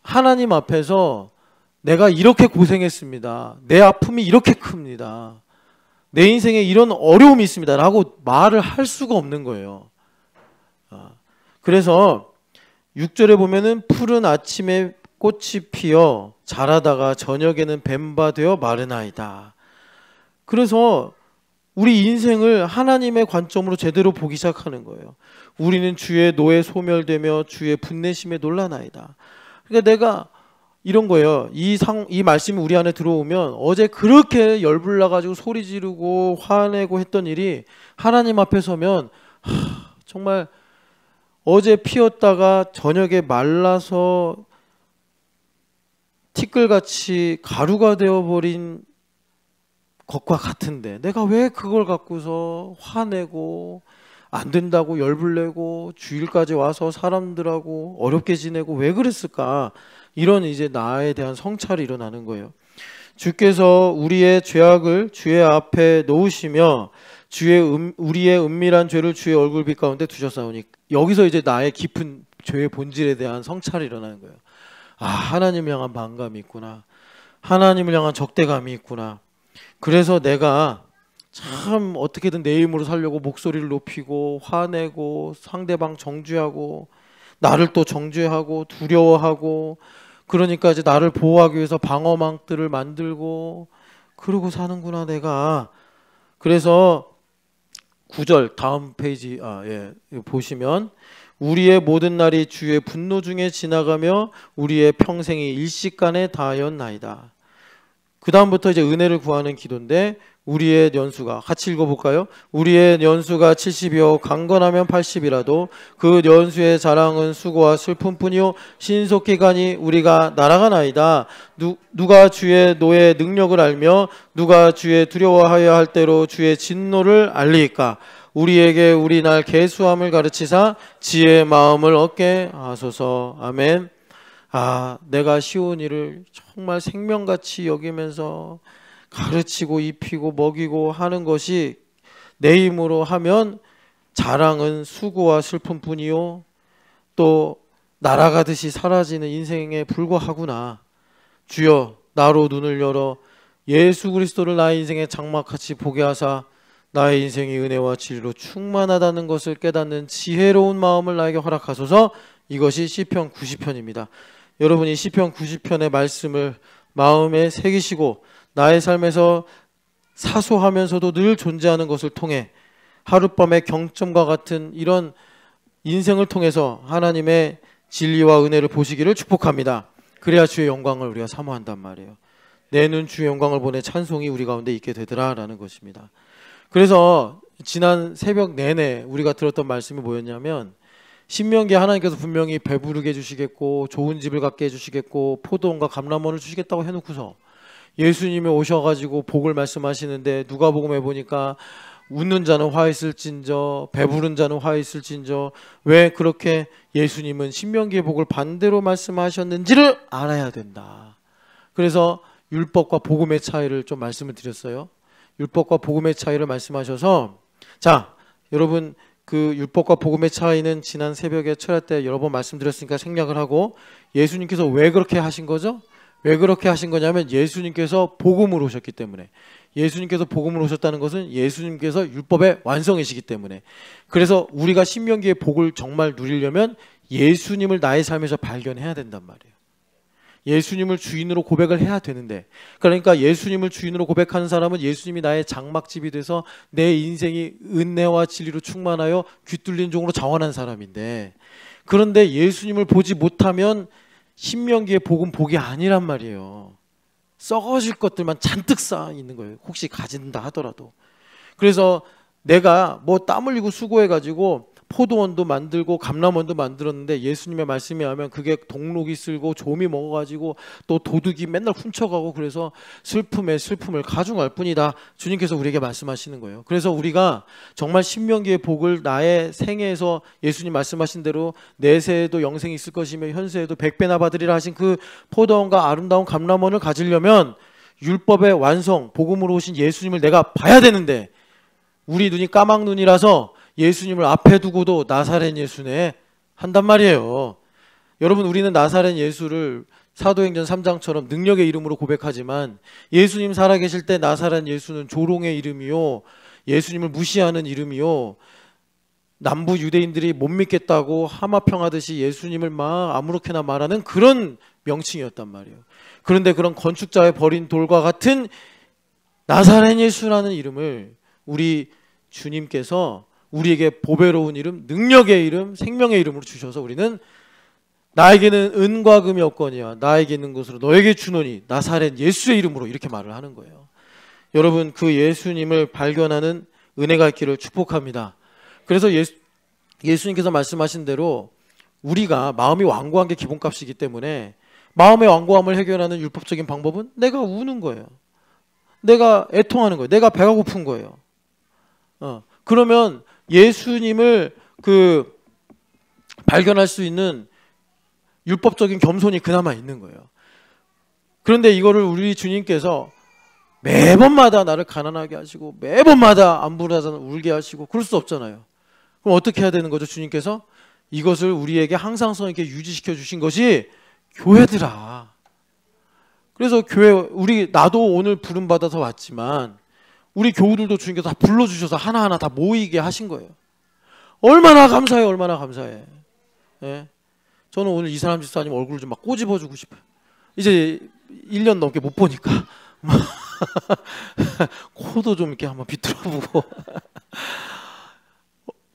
하나님 앞에서 내가 이렇게 고생했습니다. 내 아픔이 이렇게 큽니다. 내 인생에 이런 어려움이 있습니다. 라고 말을 할 수가 없는 거예요. 그래서 6절에 보면은 푸른 아침에 꽃이 피어 자라다가 저녁에는 뱀바 되어 마르나이다. 그래서 우리 인생을 하나님의 관점으로 제대로 보기 시작하는 거예요. 우리는 주의 노에 소멸되며 주의 분내심에 놀라나이다. 그러니까 내가 이런 거예요. 이 말씀이 우리 안에 들어오면 어제 그렇게 열불나가지고 소리 지르고 화내고 했던 일이 하나님 앞에 서면 정말 어제 피었다가 저녁에 말라서 티끌같이 가루가 되어버린 것과 같은데 내가 왜 그걸 갖고서 화내고 안 된다고 열불내고 주일까지 와서 사람들하고 어렵게 지내고 왜 그랬을까? 이런 이제 나에 대한 성찰이 일어나는 거예요. 주께서 우리의 죄악을 주의 앞에 놓으시며 우리의 은밀한 죄를 주의 얼굴빛 가운데 두셨사오니, 여기서 이제 나의 깊은 죄의 본질에 대한 성찰이 일어나는 거예요. 하나님을 향한 반감이 있구나. 하나님을 향한 적대감이 있구나. 그래서 내가 참 어떻게든 내 힘으로 살려고 목소리를 높이고 화내고 상대방 정죄하고 나를 또 정죄하고 두려워하고, 그러니까 이제 나를 보호하기 위해서 방어망들을 만들고 그러고 사는구나 내가. 그래서 9절 다음 페이지 보시면 우리의 모든 날이 주의 분노 중에 지나가며 우리의 평생이 일시간에 다하였나이다. 그 다음부터 이제 은혜를 구하는 기도인데, 우리의 연수가 같이 읽어볼까요? 우리의 연수가 70이요 강건하면 80이라도 그 연수의 자랑은 수고와 슬픔뿐이요 신속히 가니 우리가 날아가나이다. 누가 주의 노의 능력을 알며 누가 주의 두려워하여야 할 대로 주의 진노를 알리까? 우리에게 우리 날 계수함을 가르치사 지혜의 마음을 얻게 하소서. 아멘. 내가 시온 일을 정말 생명같이 여기면서 가르치고 입히고 먹이고 하는 것이 내 힘으로 하면 자랑은 수고와 슬픔뿐이요 또 날아가듯이 사라지는 인생에 불과하구나. 주여 나로 눈을 열어 예수 그리스도를 나의 인생의 장막같이 보게 하사 나의 인생이 은혜와 진리로 충만하다는 것을 깨닫는 지혜로운 마음을 나에게 허락하소서. 이것이 시편 90편입니다. 여러분이 시편 90편의 말씀을 마음에 새기시고 나의 삶에서 사소하면서도 늘 존재하는 것을 통해 하룻밤의 경점과 같은 이런 인생을 통해서 하나님의 진리와 은혜를 보시기를 축복합니다. 그래야 주의 영광을 우리가 사모한단 말이에요. 내 눈 주의 영광을 보내 찬송이 우리 가운데 있게 되더라 라는 것입니다. 그래서 지난 새벽 내내 우리가 들었던 말씀이 뭐였냐면, 신명기에 하나님께서 분명히 배부르게 해주시겠고 좋은 집을 갖게 해주시겠고 포도원과 감람원을 주시겠다고 해놓고서 예수님이 오셔가지고 복을 말씀하시는데, 누가복음에 보니까 웃는 자는 화 있을진저 배부른 자는 화 있을진저, 왜 그렇게 예수님은 신명기의 복을 반대로 말씀하셨는지를 알아야 된다. 그래서 율법과 복음의 차이를 좀 말씀을 드렸어요. 율법과 복음의 차이를 말씀하셔서, 자 여러분 그 율법과 복음의 차이는 지난 새벽에 철야 때 여러 번 말씀드렸으니까 생략을 하고, 예수님께서 왜 그렇게 하신 거죠? 왜 그렇게 하신 거냐면 예수님께서 복음으로 오셨기 때문에. 예수님께서 복음으로 오셨다는 것은 예수님께서 율법의 완성이시기 때문에. 그래서 우리가 신명기의 복을 정말 누리려면 예수님을 나의 삶에서 발견해야 된단 말이에요. 예수님을 주인으로 고백을 해야 되는데, 그러니까 예수님을 주인으로 고백하는 사람은 예수님이 나의 장막집이 돼서 내 인생이 은혜와 진리로 충만하여 귀뚫린 종으로 자원한 사람인데, 그런데 예수님을 보지 못하면 신명기의 복은 복이 아니란 말이에요. 썩어질 것들만 잔뜩 쌓여 있는 거예요. 혹시 가진다 하더라도. 그래서 내가 뭐 땀 흘리고 수고해가지고 포도원도 만들고 감람원도 만들었는데 예수님의 말씀에 하면 그게 동록이 쓸고 조미 먹어가지고 또 도둑이 맨날 훔쳐가고 그래서 슬픔에 슬픔을 가중할 뿐이다. 주님께서 우리에게 말씀하시는 거예요. 그래서 우리가 정말 신명기의 복을 나의 생애에서 예수님 말씀하신 대로 내세에도 영생이 있을 것이며 현세에도 100배나 받으리라 하신 그 포도원과 아름다운 감람원을 가지려면 율법의 완성, 복음으로 오신 예수님을 내가 봐야 되는데 우리 눈이 까막눈이라서 예수님을 앞에 두고도 나사렛 예수네 한단 말이에요. 여러분, 우리는 나사렛 예수를 사도행전 3장처럼 능력의 이름으로 고백하지만 예수님 살아계실 때 나사렛 예수는 조롱의 이름이요, 예수님을 무시하는 이름이요, 남부 유대인들이 못 믿겠다고 하마평하듯이 예수님을 막 아무렇게나 말하는 그런 명칭이었단 말이에요. 그런데 그런 건축자의 버린 돌과 같은 나사렛 예수라는 이름을 우리 주님께서 우리에게 보배로운 이름, 능력의 이름, 생명의 이름으로 주셔서 우리는 나에게는 은과 금이 없거니와 나에게 있는 것으로 너에게 주노니 나사렛 예수의 이름으로 이렇게 말을 하는 거예요. 여러분, 그 예수님을 발견하는 은혜가 있기를 축복합니다. 그래서 예수님께서 말씀하신 대로 우리가 마음이 완고한 게 기본값이기 때문에 마음의 완고함을 해결하는 율법적인 방법은 내가 우는 거예요. 내가 애통하는 거예요. 내가 배가 고픈 거예요. 그러면 예수님을 발견할 수 있는 율법적인 겸손이 그나마 있는 거예요. 그런데 이거를 우리 주님께서 매번마다 나를 가난하게 하시고 매번마다 안부라서 울게 하시고 그럴 수 없잖아요. 그럼 어떻게 해야 되는 거죠? 주님께서 이것을 우리에게 항상성 있게 유지시켜 주신 것이 교회더라. 그래서 나도 오늘 부름 받아서 왔지만 우리 교우들도 주님께서 다 불러주셔서 하나하나 다 모이게 하신 거예요. 얼마나 감사해요. 얼마나 감사해. 예? 저는 오늘 이사람 집사님 얼굴을 좀 막 꼬집어주고 싶어요. 이제 1년 넘게 못 보니까 코도 좀 이렇게 한번 비틀어보고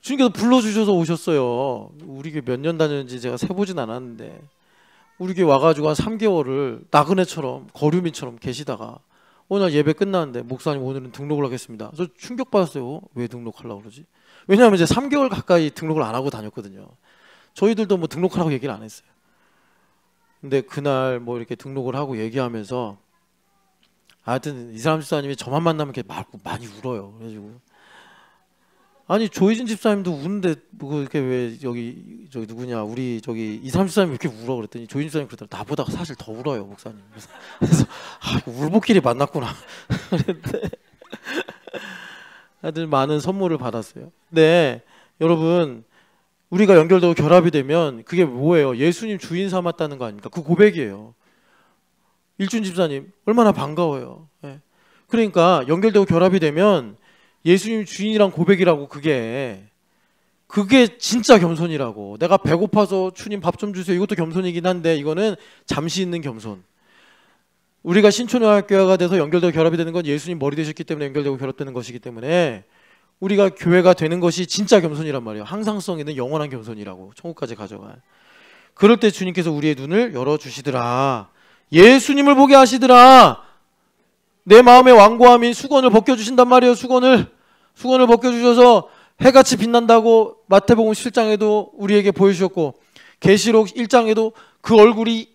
주님께서 불러주셔서 오셨어요. 우리 교회 몇 년 다녔는지 제가 세보진 않았는데 우리 교회 와가지고 한 3개월을 나그네처럼 거류민처럼 계시다가 오늘 예배 끝났는데 목사님 오늘은 등록을 하겠습니다. 저 충격받았어요. 왜 등록하려고 그러지? 왜냐하면 이제 3개월 가까이 등록을 안 하고 다녔거든요. 저희들도 뭐 등록하라고 얘기를 안 했어요. 근데 그날 뭐 이렇게 등록을 하고 얘기하면서 하여튼 이사람 집사님이 저만 만나면 이렇게 많이 울어요. 그래가지고 아니 조희진 집사님도 우는데 뭐 이렇게 왜 저기 누구냐 우리 저기 이사람 집사님이 이렇게 울어 그랬더니 조희진 집사님 그러더라고요. 나보다 사실 더 울어요 목사님. 그래서 울보끼리 만났구나. 그랬는데 하여튼 많은 선물을 받았어요. 네, 여러분 우리가 연결되고 결합이 되면 그게 뭐예요? 예수님 주인 삼았다는 거 아닙니까? 그 고백이에요. 일준 집사님 얼마나 반가워요. 네. 그러니까 연결되고 결합이 되면 예수님 주인이란 고백이라고 그게 진짜 겸손이라고. 내가 배고파서 주님 밥 좀 주세요. 이것도 겸손이긴 한데 이거는 잠시 있는 겸손. 우리가 신촌영화교회가 돼서 연결되고 결합이 되는 건 예수님 머리 되셨기 때문에 연결되고 결합되는 것이기 때문에 우리가 교회가 되는 것이 진짜 겸손이란 말이에요. 항상성 있는 영원한 겸손이라고. 천국까지 가져갈. 그럴 때 주님께서 우리의 눈을 열어주시더라. 예수님을 보게 하시더라. 내 마음의 완고함인 수건을 벗겨주신단 말이에요. 수건을 벗겨주셔서 해같이 빛난다고 마태복음 7장에도 우리에게 보여주셨고 계시록 1장에도 그 얼굴이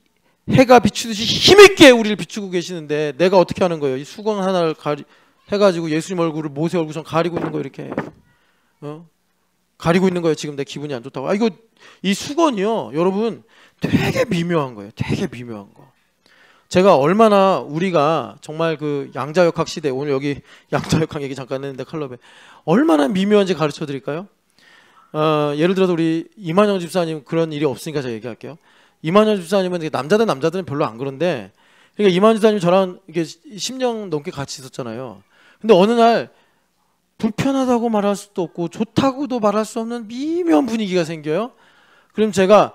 해가 비추듯이 힘있게 우리를 비추고 계시는데 내가 어떻게 하는 거예요? 이 수건 하나를 해가지고 예수님 얼굴을 모세 얼굴처럼 가리고 있는 거 이렇게 가리고 있는 거예요. 지금 내 기분이 안 좋다고. 이 수건이요 여러분 되게 미묘한 거예요. 되게 미묘한 거. 제가 얼마나 우리가 정말 그 양자역학 시대, 오늘 여기 양자역학 얘기 잠깐 했는데 클럽에 얼마나 미묘한지 가르쳐 드릴까요? 예를 들어서 우리 이만영 집사님 그런 일이 없으니까 제가 얘기할게요. 이만영 집사님은 남자들은 별로 안 그런데 그러니까 이만영 집사님 저랑 이게 10년 넘게 같이 있었잖아요. 근데 어느 날 불편하다고 말할 수도 없고 좋다고도 말할 수 없는 미묘한 분위기가 생겨요. 그럼 제가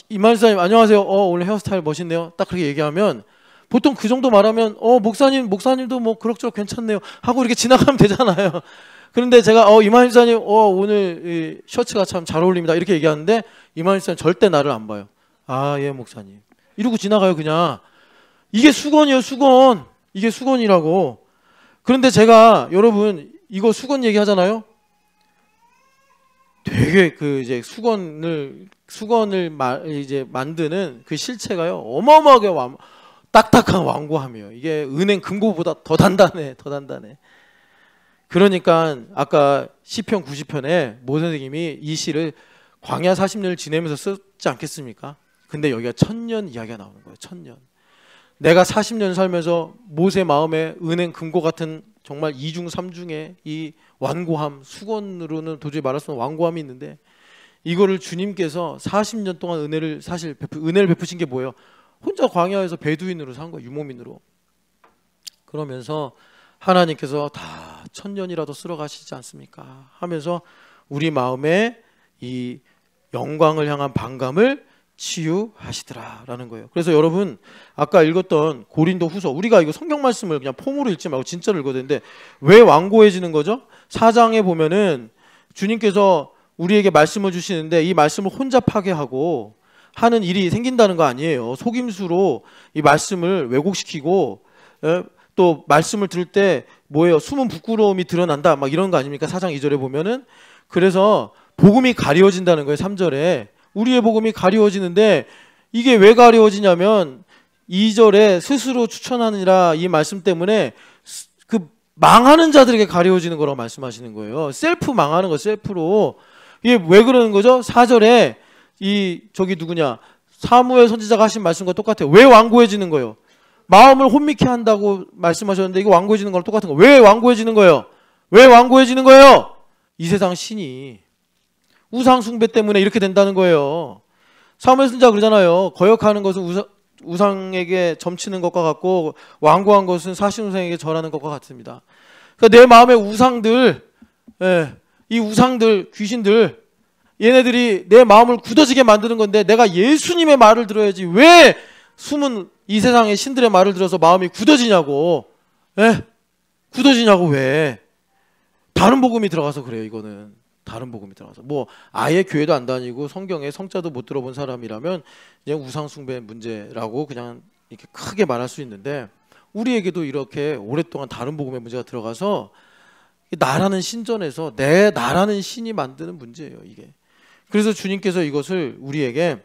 이만영 집사님 안녕하세요. 오늘 헤어스타일 멋있네요. 딱 그렇게 얘기하면 보통 그 정도 말하면 목사님도 뭐 그럭저럭 괜찮네요 하고 이렇게 지나가면 되잖아요. 그런데 제가 이만영 집사님 오늘 이 셔츠가 참 잘 어울립니다 이렇게 얘기하는데 이만영 집사님 절대 나를 안 봐요. 예 목사님 이러고 지나가요. 그냥 이게 수건이에요. 수건. 이게 수건이라고. 그런데 제가 여러분 이거 수건 얘기하잖아요. 되게 그 이제 수건을 이제 만드는 그 실체가요 어마어마하게 딱딱한 완고함이에요. 이게 은행 금고보다 더 단단해, 더 단단해. 그러니까 아까 시편 90편에 모 선생님이 이 시를 광야 40년을 지내면서 썼지 않겠습니까? 근데 여기가 1000년 이야기가 나오는 거예요. 1000년. 내가 40년 살면서 모세 마음에 은행 금고 같은 정말 2중 3중의 이 완고함, 수건으로는 도저히 말할 수 없는 완고함이 있는데 이거를 주님께서 40년 동안 은혜를 베푸신 게 뭐예요? 혼자 광야에서 베두인으로 산 거예요. 유목민으로. 그러면서 하나님께서 다 1000년이라도 쓸어 가시지 않습니까? 하면서 우리 마음에 이 영광을 향한 반감을 치유하시더라라는 거예요. 그래서 여러분 아까 읽었던 고린도 후서, 우리가 이거 성경 말씀을 그냥 폼으로 읽지 말고 진짜로 읽어야 되는데 왜 완고해지는 거죠? 4장에 보면은 주님께서 우리에게 말씀을 주시는데 이 말씀을 혼자 파괴하고 하는 일이 생긴다는 거 아니에요. 속임수로 이 말씀을 왜곡시키고 또 말씀을 들을 때 뭐예요? 숨은 부끄러움이 드러난다 막 이런 거 아닙니까? 4장 2절에 보면은. 그래서 복음이 가리워진다는 거예요. 3절에 우리의 복음이 가리워지는데 이게 왜 가리워지냐면 2절에 스스로 추천하느니라 이 말씀 때문에 그 망하는 자들에게 가리워지는 거라고 말씀하시는 거예요. 셀프 망하는 거, 셀프로. 이게 왜 그러는 거죠? 4절에 저기 누구냐, 사무엘 선지자가 하신 말씀과 똑같아요. 왜 완고해지는 거예요? 마음을 혼미케 한다고 말씀하셨는데 이거 완고해지는 거랑 똑같은 거예요. 왜 완고해지는 거예요? 왜 완고해지는 거예요? 이 세상 신이 우상 숭배 때문에 이렇게 된다는 거예요. 사무엘 선지자가 그러잖아요. 거역하는 것은 우상에게 점치는 것과 같고 완고한 것은 사신우상에게 절하는 것과 같습니다. 그러니까 내 마음의 우상들, 이 우상들, 귀신들, 얘네들이 내 마음을 굳어지게 만드는 건데 내가 예수님의 말을 들어야지 왜 숨은 이 세상의 신들의 말을 들어서 마음이 굳어지냐고. 굳어지냐고. 왜? 다른 복음이 들어가서 그래요. 이거는 다른 복음이 들어가서. 뭐 아예 교회도 안 다니고 성경에 성자도 못 들어본 사람이라면 그냥 우상 숭배 문제라고 그냥 이렇게 크게 말할 수 있는데 우리에게도 이렇게 오랫동안 다른 복음의 문제가 들어가서 나라는 신전에서 내 나라는 신이 만드는 문제예요, 이게. 그래서 주님께서 이것을 우리에게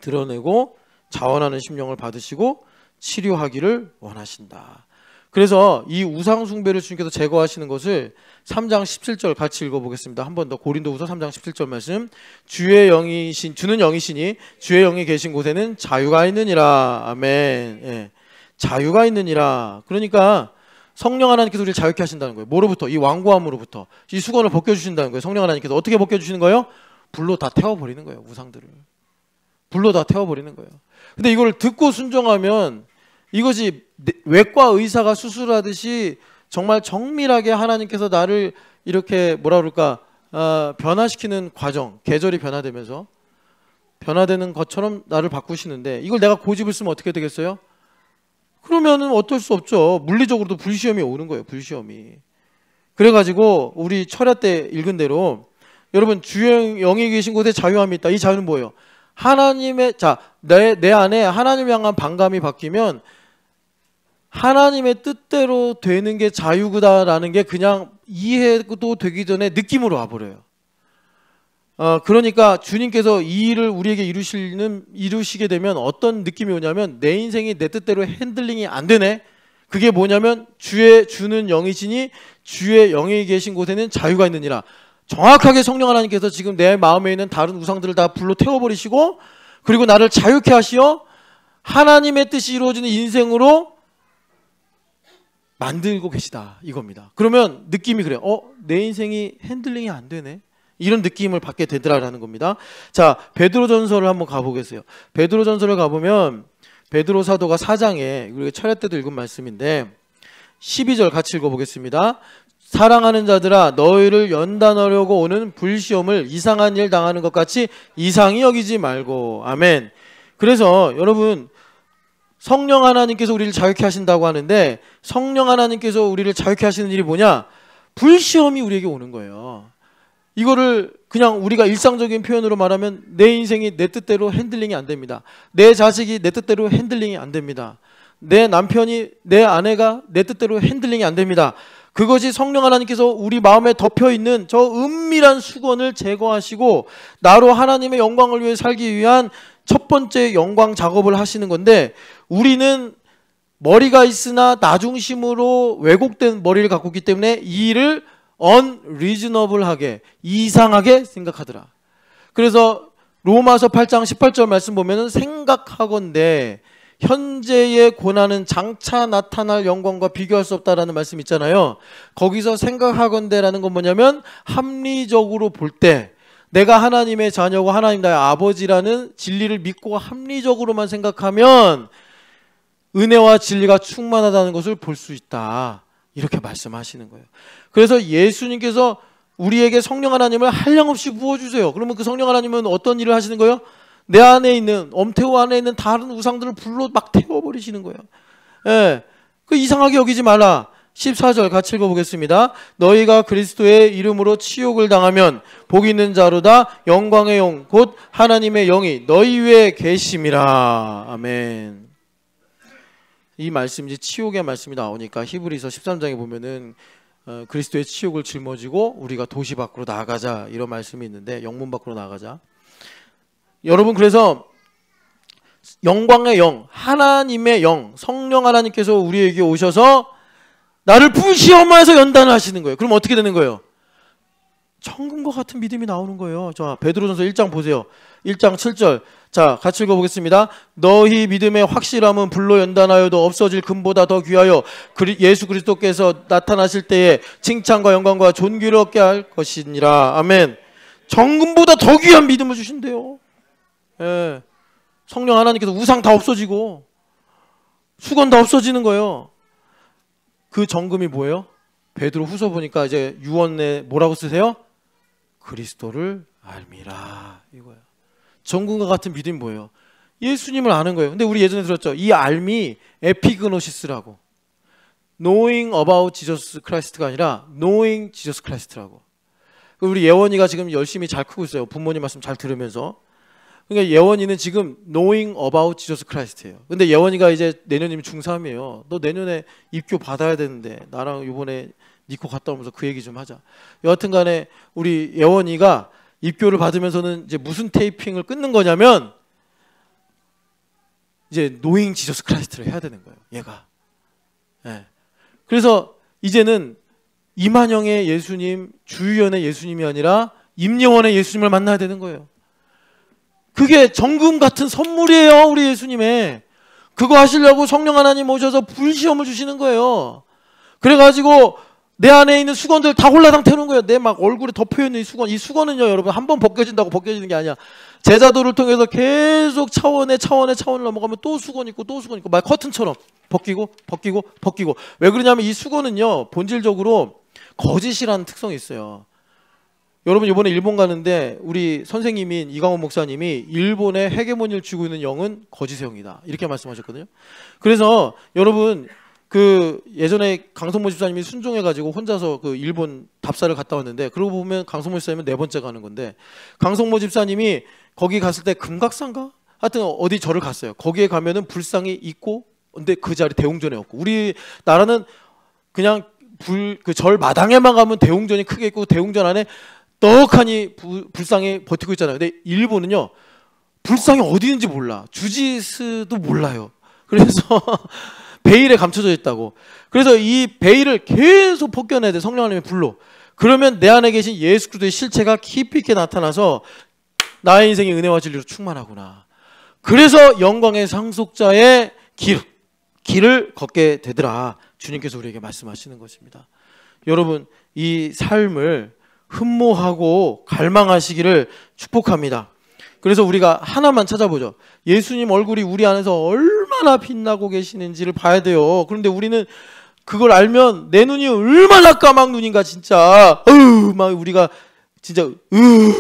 드러내고 자원하는 심령을 받으시고 치료하기를 원하신다. 그래서 이 우상 숭배를 주님께서 제거하시는 것을 3장 17절 같이 읽어보겠습니다. 한 번 더 고린도후서 3장 17절 말씀. 주의 영이신, 주는 영이시니 주의 영이 계신 곳에는 자유가 있느니라. 아멘. 자유가 있느니라. 그러니까 성령 하나님께서 우리를 자유케 하신다는 거예요. 뭐로부터? 이 완고함으로부터. 이 수건을 벗겨주신다는 거예요. 성령 하나님께서 어떻게 벗겨주시는 거예요? 불로 다 태워버리는 거예요. 우상들을. 불로 다 태워버리는 거예요. 근데 이걸 듣고 순종하면 이것이 외과 의사가 수술하듯이 정말 정밀하게 하나님께서 나를 이렇게 뭐라 그럴까 변화시키는 과정, 계절이 변화되면서 변화되는 것처럼 나를 바꾸시는데 이걸 내가 고집을 쓰면 어떻게 되겠어요? 그러면은 어쩔 수 없죠. 물리적으로도 불시험이 오는 거예요. 불시험이. 그래가지고 우리 철야 때 읽은 대로 여러분 주의 영이 계신 곳에 자유함이 있다. 이 자유는 뭐예요? 하나님의 내 안에 하나님 향한 반감이 바뀌면 하나님의 뜻대로 되는 게 자유구다라는 게 그냥 이해도 되기 전에 느낌으로 와버려요. 그러니까 주님께서 이 일을 우리에게 이루시게 되면 어떤 느낌이 오냐면 내 인생이 내 뜻대로 핸들링이 안 되네. 그게 뭐냐면 주는 영이시니 주의 영이 계신 곳에는 자유가 있느니라. 정확하게 성령 하나님께서 지금 내 마음에 있는 다른 우상들을 다 불로 태워버리시고 그리고 나를 자유케 하시어 하나님의 뜻이 이루어지는 인생으로 만들고 계시다 이겁니다. 그러면 느낌이 그래요. 내 인생이 핸들링이 안 되네. 이런 느낌을 받게 되더라라는 겁니다. 자, 베드로전서를 한번 가보겠어요. 베드로전서를 가보면 베드로 사도가 4장에 우리가 철야 때도 읽은 말씀인데 12절 같이 읽어보겠습니다. 사랑하는 자들아 너희를 연단하려고 오는 불시험을 이상한 일 당하는 것 같이 이상히 여기지 말고. 아멘. 그래서 여러분 성령 하나님께서 우리를 자유케 하신다고 하는데 성령 하나님께서 우리를 자유케 하시는 일이 뭐냐? 불시험이 우리에게 오는 거예요. 이거를 그냥 우리가 일상적인 표현으로 말하면 내 인생이 내 뜻대로 핸들링이 안 됩니다. 내 자식이 내 뜻대로 핸들링이 안 됩니다. 내 남편이 내 아내가 내 뜻대로 핸들링이 안 됩니다. 그것이 성령 하나님께서 우리 마음에 덮여있는 저 은밀한 수건을 제거하시고 나로 하나님의 영광을 위해 살기 위한 첫 번째 영광 작업을 하시는 건데, 우리는 머리가 있으나 나중심으로 왜곡된 머리를 갖고 있기 때문에 이 일을 unreasonable하게, 이상하게 생각하더라. 그래서 로마서 8장 18절 말씀 보면은 생각하건대 현재의 고난은 장차 나타날 영광과 비교할 수 없다라는 말씀 있잖아요. 거기서 생각하건대라는 건 뭐냐면 합리적으로 볼 때 내가 하나님의 자녀고 하나님 나의 아버지라는 진리를 믿고 합리적으로만 생각하면 은혜와 진리가 충만하다는 것을 볼 수 있다, 이렇게 말씀하시는 거예요. 그래서 예수님께서 우리에게 성령 하나님을 한량없이 부어주세요. 그러면 그 성령 하나님은 어떤 일을 하시는 거예요? 내 안에 있는, 엄태우 안에 있는 다른 우상들을 불로 막 태워버리시는 거예요. 예, 그 이상하게 여기지 말라. 14절 같이 읽어보겠습니다. 너희가 그리스도의 이름으로 치욕을 당하면 복 있는 자로다. 영광의 영 곧 하나님의 영이 너희 위에 계심이라. 아멘. 이 말씀, 이제 치욕의 말씀이 나오니까 히브리서 13장에 보면은 그리스도의 치욕을 짊어지고 우리가 도시 밖으로 나가자, 이런 말씀이 있는데, 영문 밖으로 나가자. 여러분, 그래서 영광의 영, 하나님의 영, 성령 하나님께서 우리에게 오셔서 나를 불시험하여서 연단을 하시는 거예요. 그럼 어떻게 되는 거예요? 천금과 같은 믿음이 나오는 거예요. 자, 베드로전서 1장 보세요. 1장 7절. 자, 같이 읽어보겠습니다. 너희 믿음의 확실함은 불로 연단하여도 없어질 금보다 더 귀하여 예수 그리스도께서 나타나실 때에 칭찬과 영광과 존귀를 얻게 할 것이니라. 아멘. 정금보다 더 귀한 믿음을 주신대요. 예. 성령 하나님께서 우상 다 없어지고 수건 다 없어지는 거예요. 그 정금이 뭐예요? 베드로 후서 보니까 이제 유언에 뭐라고 쓰세요? 그리스도를 알미라, 이거예요. 정금과 같은 믿음이 뭐예요? 예수님을 아는 거예요. 근데 우리 예전에 들었죠? 이 알미 에피그노시스라고. Knowing about Jesus Christ가 아니라 Knowing Jesus Christ라고. 우리 예원이가 지금 열심히 잘 크고 있어요. 부모님 말씀 잘 들으면서. 그러니까 예원이는 지금 Knowing about Jesus Christ예요. 근데 예원이가 이제 내년이면 중3이에요. 너 내년에 입교 받아야 되는데 나랑 이번에 니코 갔다 오면서 그 얘기 좀 하자. 여하튼 간에 우리 예원이가 입교를 받으면서는 이제 무슨 테이핑을 끊는 거냐면 이제 노잉 지저스 크라이스트를 해야 되는 거예요, 얘가. 예. 그래서 이제는 이만영의 예수님, 주의연의 예수님이 아니라 임영원의 예수님을 만나야 되는 거예요. 그게 정금 같은 선물이에요, 우리 예수님의. 그거 하시려고 성령 하나님 오셔서 불시험을 주시는 거예요. 그래가지고 내 안에 있는 수건들 다 홀라당 태우는 거예요. 내 막 얼굴에 덮여있는 이 수건. 이 수건은요, 여러분, 한번 벗겨진다고 벗겨지는 게 아니야. 제자도를 통해서 계속 차원에 차원을 넘어가면 또 수건 있고 또 수건 있고, 막 커튼처럼 벗기고 왜 그러냐면 이 수건은요, 본질적으로 거짓이라는 특성이 있어요. 여러분, 이번에 일본 가는데 우리 선생님인 이강원 목사님이 일본의 헤게모니를 쥐고 있는 영은 거짓의 영이다, 이렇게 말씀하셨거든요. 그래서 여러분, 그 예전에 강성모 집사님이 순종해가지고 혼자서 그 일본 답사를 갔다 왔는데, 그러고 보면 강성모 집사님은 4번째 가는 건데, 강성모 집사님이 거기 갔을 때 금각산가? 하여튼 어디 절을 갔어요. 거기에 가면은 불상이 있고, 근데 그 자리 대웅전에 없고. 우리나라는 그냥 그 절 마당에만 가면 대웅전이 크게 있고 대웅전 안에 떡하니 불상이 버티고 있잖아요. 근데 일본은요, 불상이 어디 있는지 몰라. 주지스도 몰라요. 그래서 베일에 감춰져 있다고. 그래서 이 베일을 계속 벗겨내야 돼, 성령 하나님의 불로. 그러면 내 안에 계신 예수 그리스도의 실체가 깊이 있게 나타나서 나의 인생이 은혜와 진리로 충만하구나. 그래서 영광의 상속자의 길을 걷게 되더라. 주님께서 우리에게 말씀하시는 것입니다. 여러분, 이 삶을 흠모하고 갈망하시기를 축복합니다. 그래서 우리가 하나만 찾아보죠. 예수님 얼굴이 우리 안에서 얼마나 빛나고 계시는지를 봐야 돼요. 그런데 우리는 그걸 알면 내 눈이 얼마나 까막 눈인가, 진짜. 막 우리가 진짜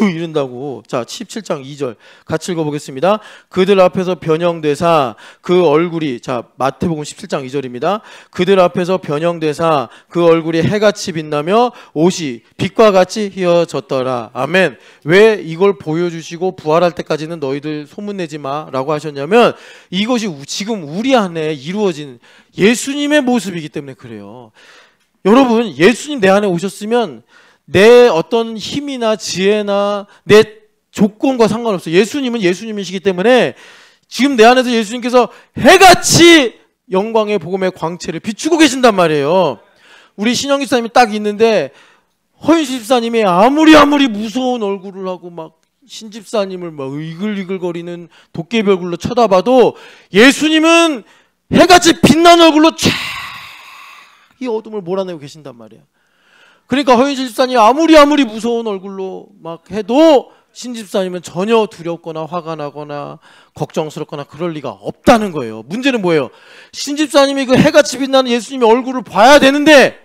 이런다고. 자, 17장 2절 같이 읽어보겠습니다. 그들 앞에서 변형되사 그 얼굴이, 자, 마태복음 17장 2절입니다. 그들 앞에서 변형되사 그 얼굴이 해같이 빛나며 옷이 빛과 같이 휘어졌더라. 아멘. 왜 이걸 보여주시고 부활할 때까지는 너희들 소문내지 마 라고 하셨냐면, 이것이 지금 우리 안에 이루어진 예수님의 모습이기 때문에 그래요. 여러분, 예수님 내 안에 오셨으면 내 어떤 힘이나 지혜나 내 조건과 상관없어요. 예수님은 예수님이시기 때문에 지금 내 안에서 예수님께서 해같이 영광의 복음의 광채를 비추고 계신단 말이에요. 우리 신영 집사님이 딱 있는데 허윤실 집사님이 아무리 무서운 얼굴을 하고 막 신 집사님을 막 이글이글거리는 도깨비 얼굴로 쳐다봐도 예수님은 해같이 빛나는 얼굴로 쫙 이 어둠을 몰아내고 계신단 말이야. 그러니까 허윤실 집사님이 아무리 무서운 얼굴로 막 해도 신 집사님은 전혀 두렵거나 화가 나거나 걱정스럽거나 그럴 리가 없다는 거예요. 문제는 뭐예요? 신 집사님이 그 해같이 빛나는 예수님의 얼굴을 봐야 되는데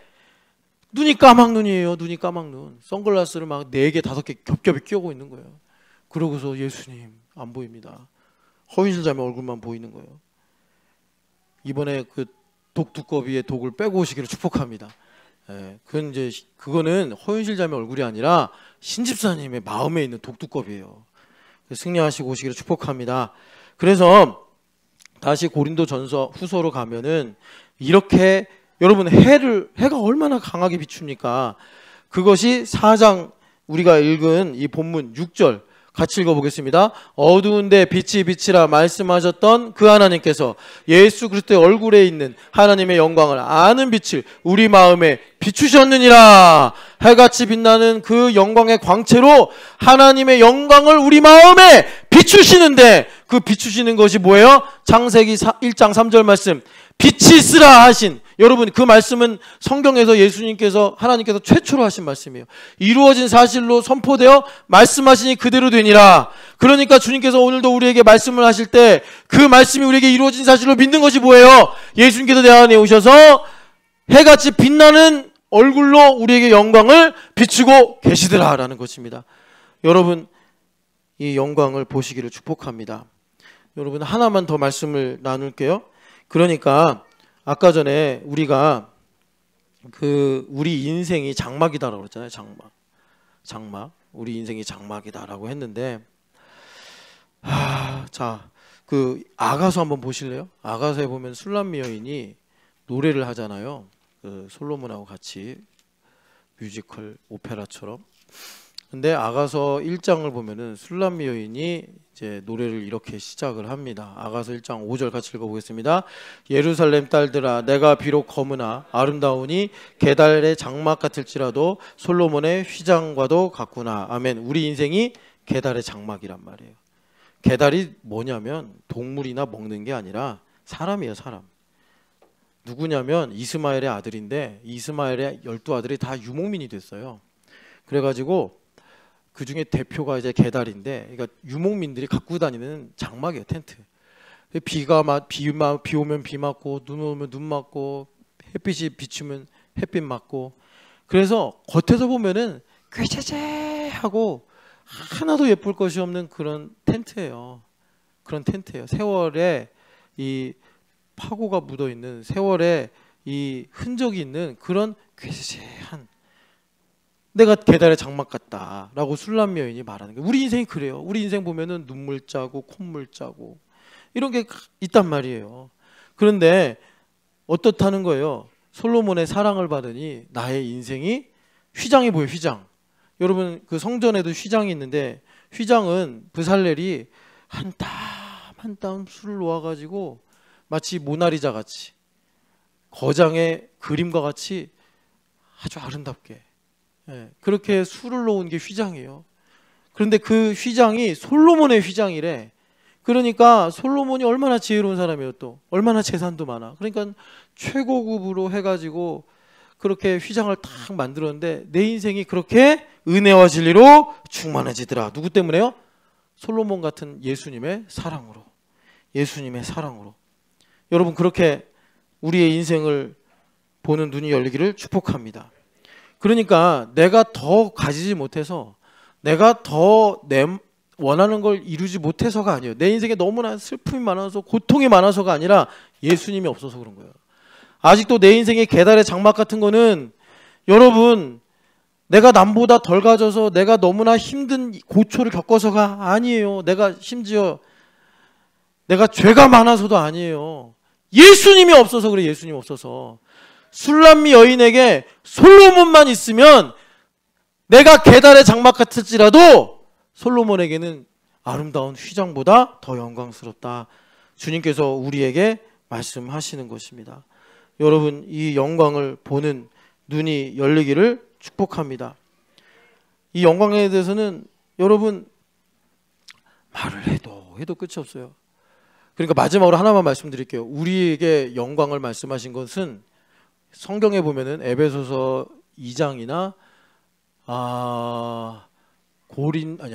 눈이 까막눈이에요. 눈이 까막눈. 선글라스를 막 4개, 5개 겹겹이 끼우고 있는 거예요. 그러고서 예수님 안 보입니다. 허윤실 자매 얼굴만 보이는 거예요. 이번에 그 독두꺼비의 독을 빼고 오시기를 축복합니다. 예, 그거는 허윤실 자매 얼굴이 아니라 신집사님의 마음에 있는 독두꺼비예요. 승리하시고 오시기를 축복합니다. 그래서 다시 고린도전서 후서로 가면은 이렇게 여러분 해가 얼마나 강하게 비춥니까? 그것이 4장 우리가 읽은 이 본문 6절 같이 읽어보겠습니다. 어두운데 빛이 빛이라 말씀하셨던 그 하나님께서 예수 그리스도의 얼굴에 있는 하나님의 영광을 아는 빛을 우리 마음에 비추셨느니라. 해같이 빛나는 그 영광의 광채로 하나님의 영광을 우리 마음에 비추시는데 그 비추시는 것이 뭐예요? 창세기 1장 3절 말씀 빛이 있으라 하신, 여러분 그 말씀은 성경에서 예수님께서 하나님께서 최초로 하신 말씀이에요. 이루어진 사실로 선포되어 말씀하시니 그대로 되니라. 그러니까 주님께서 오늘도 우리에게 말씀을 하실 때 그 말씀이 우리에게 이루어진 사실로 믿는 것이 뭐예요? 예수님께서 내 안에 오셔서 해같이 빛나는 얼굴로 우리에게 영광을 비추고 계시더라 라는 것입니다. 여러분 이 영광을 보시기를 축복합니다. 여러분 하나만 더 말씀을 나눌게요. 그러니까 아까 전에 우리가 우리 인생이 장막이다라고 그랬잖아요. 장막. 우리 인생이 장막이다라고 했는데, 자, 아가서 한번 보실래요? 아가서에 보면 술람미 여인이 노래를 하잖아요. 솔로몬하고 같이 뮤지컬 오페라처럼. 근데 아가서 1장을 보면은 술람미 여인이 이제 노래를 이렇게 시작을 합니다. 아가서 1장 5절 같이 읽어보겠습니다. 예루살렘 딸들아 내가 비록 검으나 아름다우니 게달의 장막 같을지라도 솔로몬의 휘장과도 같구나. 아멘. 우리 인생이 게달의 장막이란 말이에요. 게달이 뭐냐면 동물이나 먹는 게 아니라 사람이에요. 사람. 누구냐면 이스마엘의 아들인데 이스마엘의 12아들이 다 유목민이 됐어요. 그래가지고 그 중에 대표가 이제 게달인데, 그러니까 유목민들이 갖고 다니는 장막이에요. 텐트. 비 오면 비 맞고 눈 오면 눈 맞고 햇빛이 비추면 햇빛 맞고, 그래서 겉에서 보면은 꾀죄죄하고 하나도 예쁠 것이 없는 그런 텐트예요. 그런 텐트예요. 세월에 이 파고가 묻어 있는, 세월에 이 흔적이 있는 그런 꾀죄죄한, 내가 게달의 장막 같다라고 술람미 여인이 말하는 거예요. 우리 인생이 그래요. 우리 인생 보면은 눈물 짜고 콧물 짜고 이런 게 있단 말이에요. 그런데 어떻다는 거예요? 솔로몬의 사랑을 받으니 나의 인생이 휘장이 보여요. 휘장. 여러분 그 성전에도 휘장이 있는데, 휘장은 브살렐이 한 땀 한 땀 술을 놓아가지고 마치 모나리자 같이 거장의 그림과 같이 아주 아름답게, 그렇게 술을 놓은 게 휘장이에요. 그런데 그 휘장이 솔로몬의 휘장이래. 그러니까 솔로몬이 얼마나 지혜로운 사람이에요. 또 얼마나 재산도 많아. 그러니까 최고급으로 해가지고 그렇게 휘장을 딱 만들었는데 내 인생이 그렇게 은혜와 진리로 충만해지더라. 누구 때문에요? 솔로몬 같은 예수님의 사랑으로. 예수님의 사랑으로. 여러분 그렇게 우리의 인생을 보는 눈이 열리기를 축복합니다. 그러니까 내가 더 가지지 못해서, 내가 더 원하는 걸 이루지 못해서가 아니에요. 내 인생에 너무나 슬픔이 많아서 고통이 많아서가 아니라 예수님이 없어서 그런 거예요. 아직도 내 인생의 게달의 장막 같은 거는, 여러분 내가 남보다 덜 가져서 내가 너무나 힘든 고초를 겪어서가 아니에요. 내가 심지어 내가 죄가 많아서도 아니에요. 예수님이 없어서 그래. 예수님 없어서. 술람미 여인에게 솔로몬만 있으면 내가 계달의 장막 같을지라도 솔로몬에게는 아름다운 휘장보다 더 영광스럽다. 주님께서 우리에게 말씀하시는 것입니다. 여러분, 이 영광을 보는 눈이 열리기를 축복합니다. 이 영광에 대해서는 여러분 말을 해도 끝이 없어요. 그러니까 마지막으로 하나만 말씀드릴게요. 우리에게 영광을 말씀하신 것은 성경에 보면은 에베소서 2장이나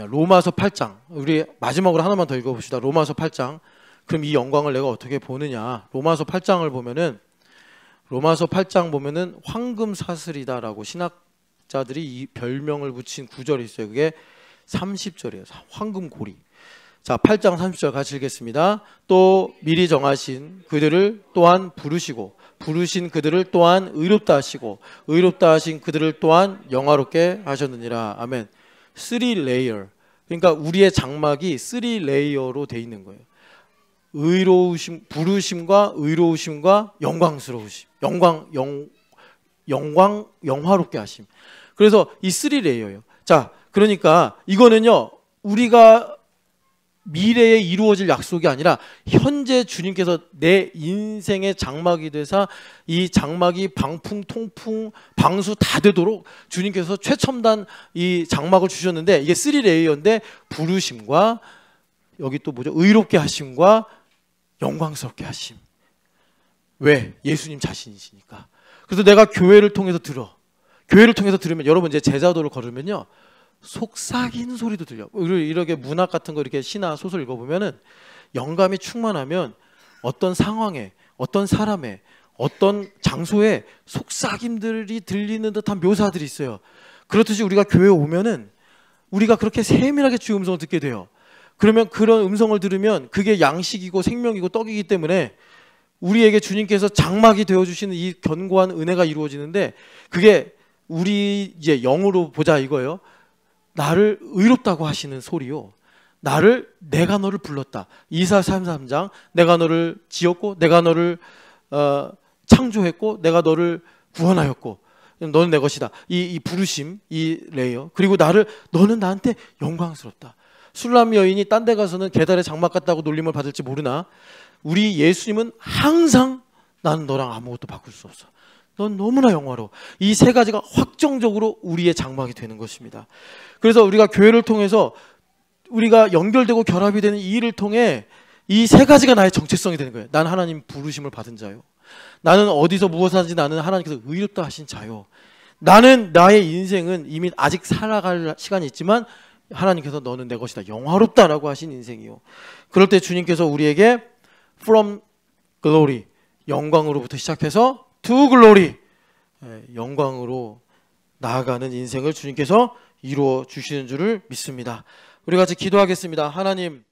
로마서 8장. 우리 마지막으로 하나만 더 읽어봅시다. 로마서 8장. 그럼 이 영광을 내가 어떻게 보느냐? 로마서 8장을 보면은 황금 사슬이다라고 신학자들이 이 별명을 붙인 구절이 있어요. 그게 30절이에요. 황금 고리. 자, 8장 30절 같이 읽겠습니다. 또 미리 정하신 그들을 또한 부르시고 부르신 그들을 또한 의롭다 하시고 의롭다 하신 그들을 또한 영화롭게 하셨느니라. 아멘. 3 레이어. 그러니까 우리의 장막이 3 레이어로 돼 있는 거예요. 의로우심, 부르심과 의로우심과 영광스러우심. 영화롭게 하심. 그래서 이 3 레이어예요. 자, 그러니까 이거는요, 우리가 미래에 이루어질 약속이 아니라 현재 주님께서 내 인생의 장막이 되사 이 장막이 방풍, 통풍, 방수 다 되도록 주님께서 최첨단 이 장막을 주셨는데 이게 3 레이어인데 부르심과 여기 또 뭐죠? 의롭게 하심과 영광스럽게 하심. 왜? 예수님 자신이시니까. 그래서 내가 교회를 통해서 들으면 여러분 이제 제자도를 걸으면요, 속삭이는 소리도 들려. 이렇게 문학 같은 거 이렇게 시나 소설 읽어보면은 영감이 충만하면 어떤 상황에, 어떤 사람에, 어떤 장소에 속삭임들이 들리는 듯한 묘사들이 있어요. 그렇듯이 우리가 교회에 오면은 우리가 그렇게 세밀하게 주의 음성을 듣게 돼요. 그러면 그런 음성을 들으면 그게 양식이고 생명이고 떡이기 때문에 우리에게 주님께서 장막이 되어주시는 이 견고한 은혜가 이루어지는데, 그게 우리 이제 영으로 보자 이거예요. 나를 의롭다고 하시는 소리요. 내가 너를 불렀다. 이사 33장 내가 너를 지었고 내가 너를 창조했고 내가 너를 구원하였고 너는 내 것이다. 이 부르심, 이 레이어. 그리고 너는 나한테 영광스럽다. 술람 여인이 딴 데 가서는 계달의 장막 같다고 놀림을 받을지 모르나 우리 예수님은 항상 나는 너랑 아무것도 바꿀 수 없어. 넌 너무나 영화로워. 이 세 가지가 확정적으로 우리의 장막이 되는 것입니다. 그래서 우리가 교회를 통해서 우리가 연결되고 결합이 되는 이 일을 통해 이 세 가지가 나의 정체성이 되는 거예요. 나는 하나님 부르심을 받은 자요. 나는 어디서 무엇을 하든지 나는 하나님께서 의롭다 하신 자요. 나는 나의 인생은 이미 아직 살아갈 시간이 있지만 하나님께서 너는 내 것이다. 영화롭다라고 하신 인생이요. 그럴 때 주님께서 우리에게 from glory, 영광으로부터 시작해서 to glory, 영광으로 나아가는 인생을 주님께서 이루어 주시는 줄을 믿습니다. 우리 같이 기도하겠습니다. 하나님,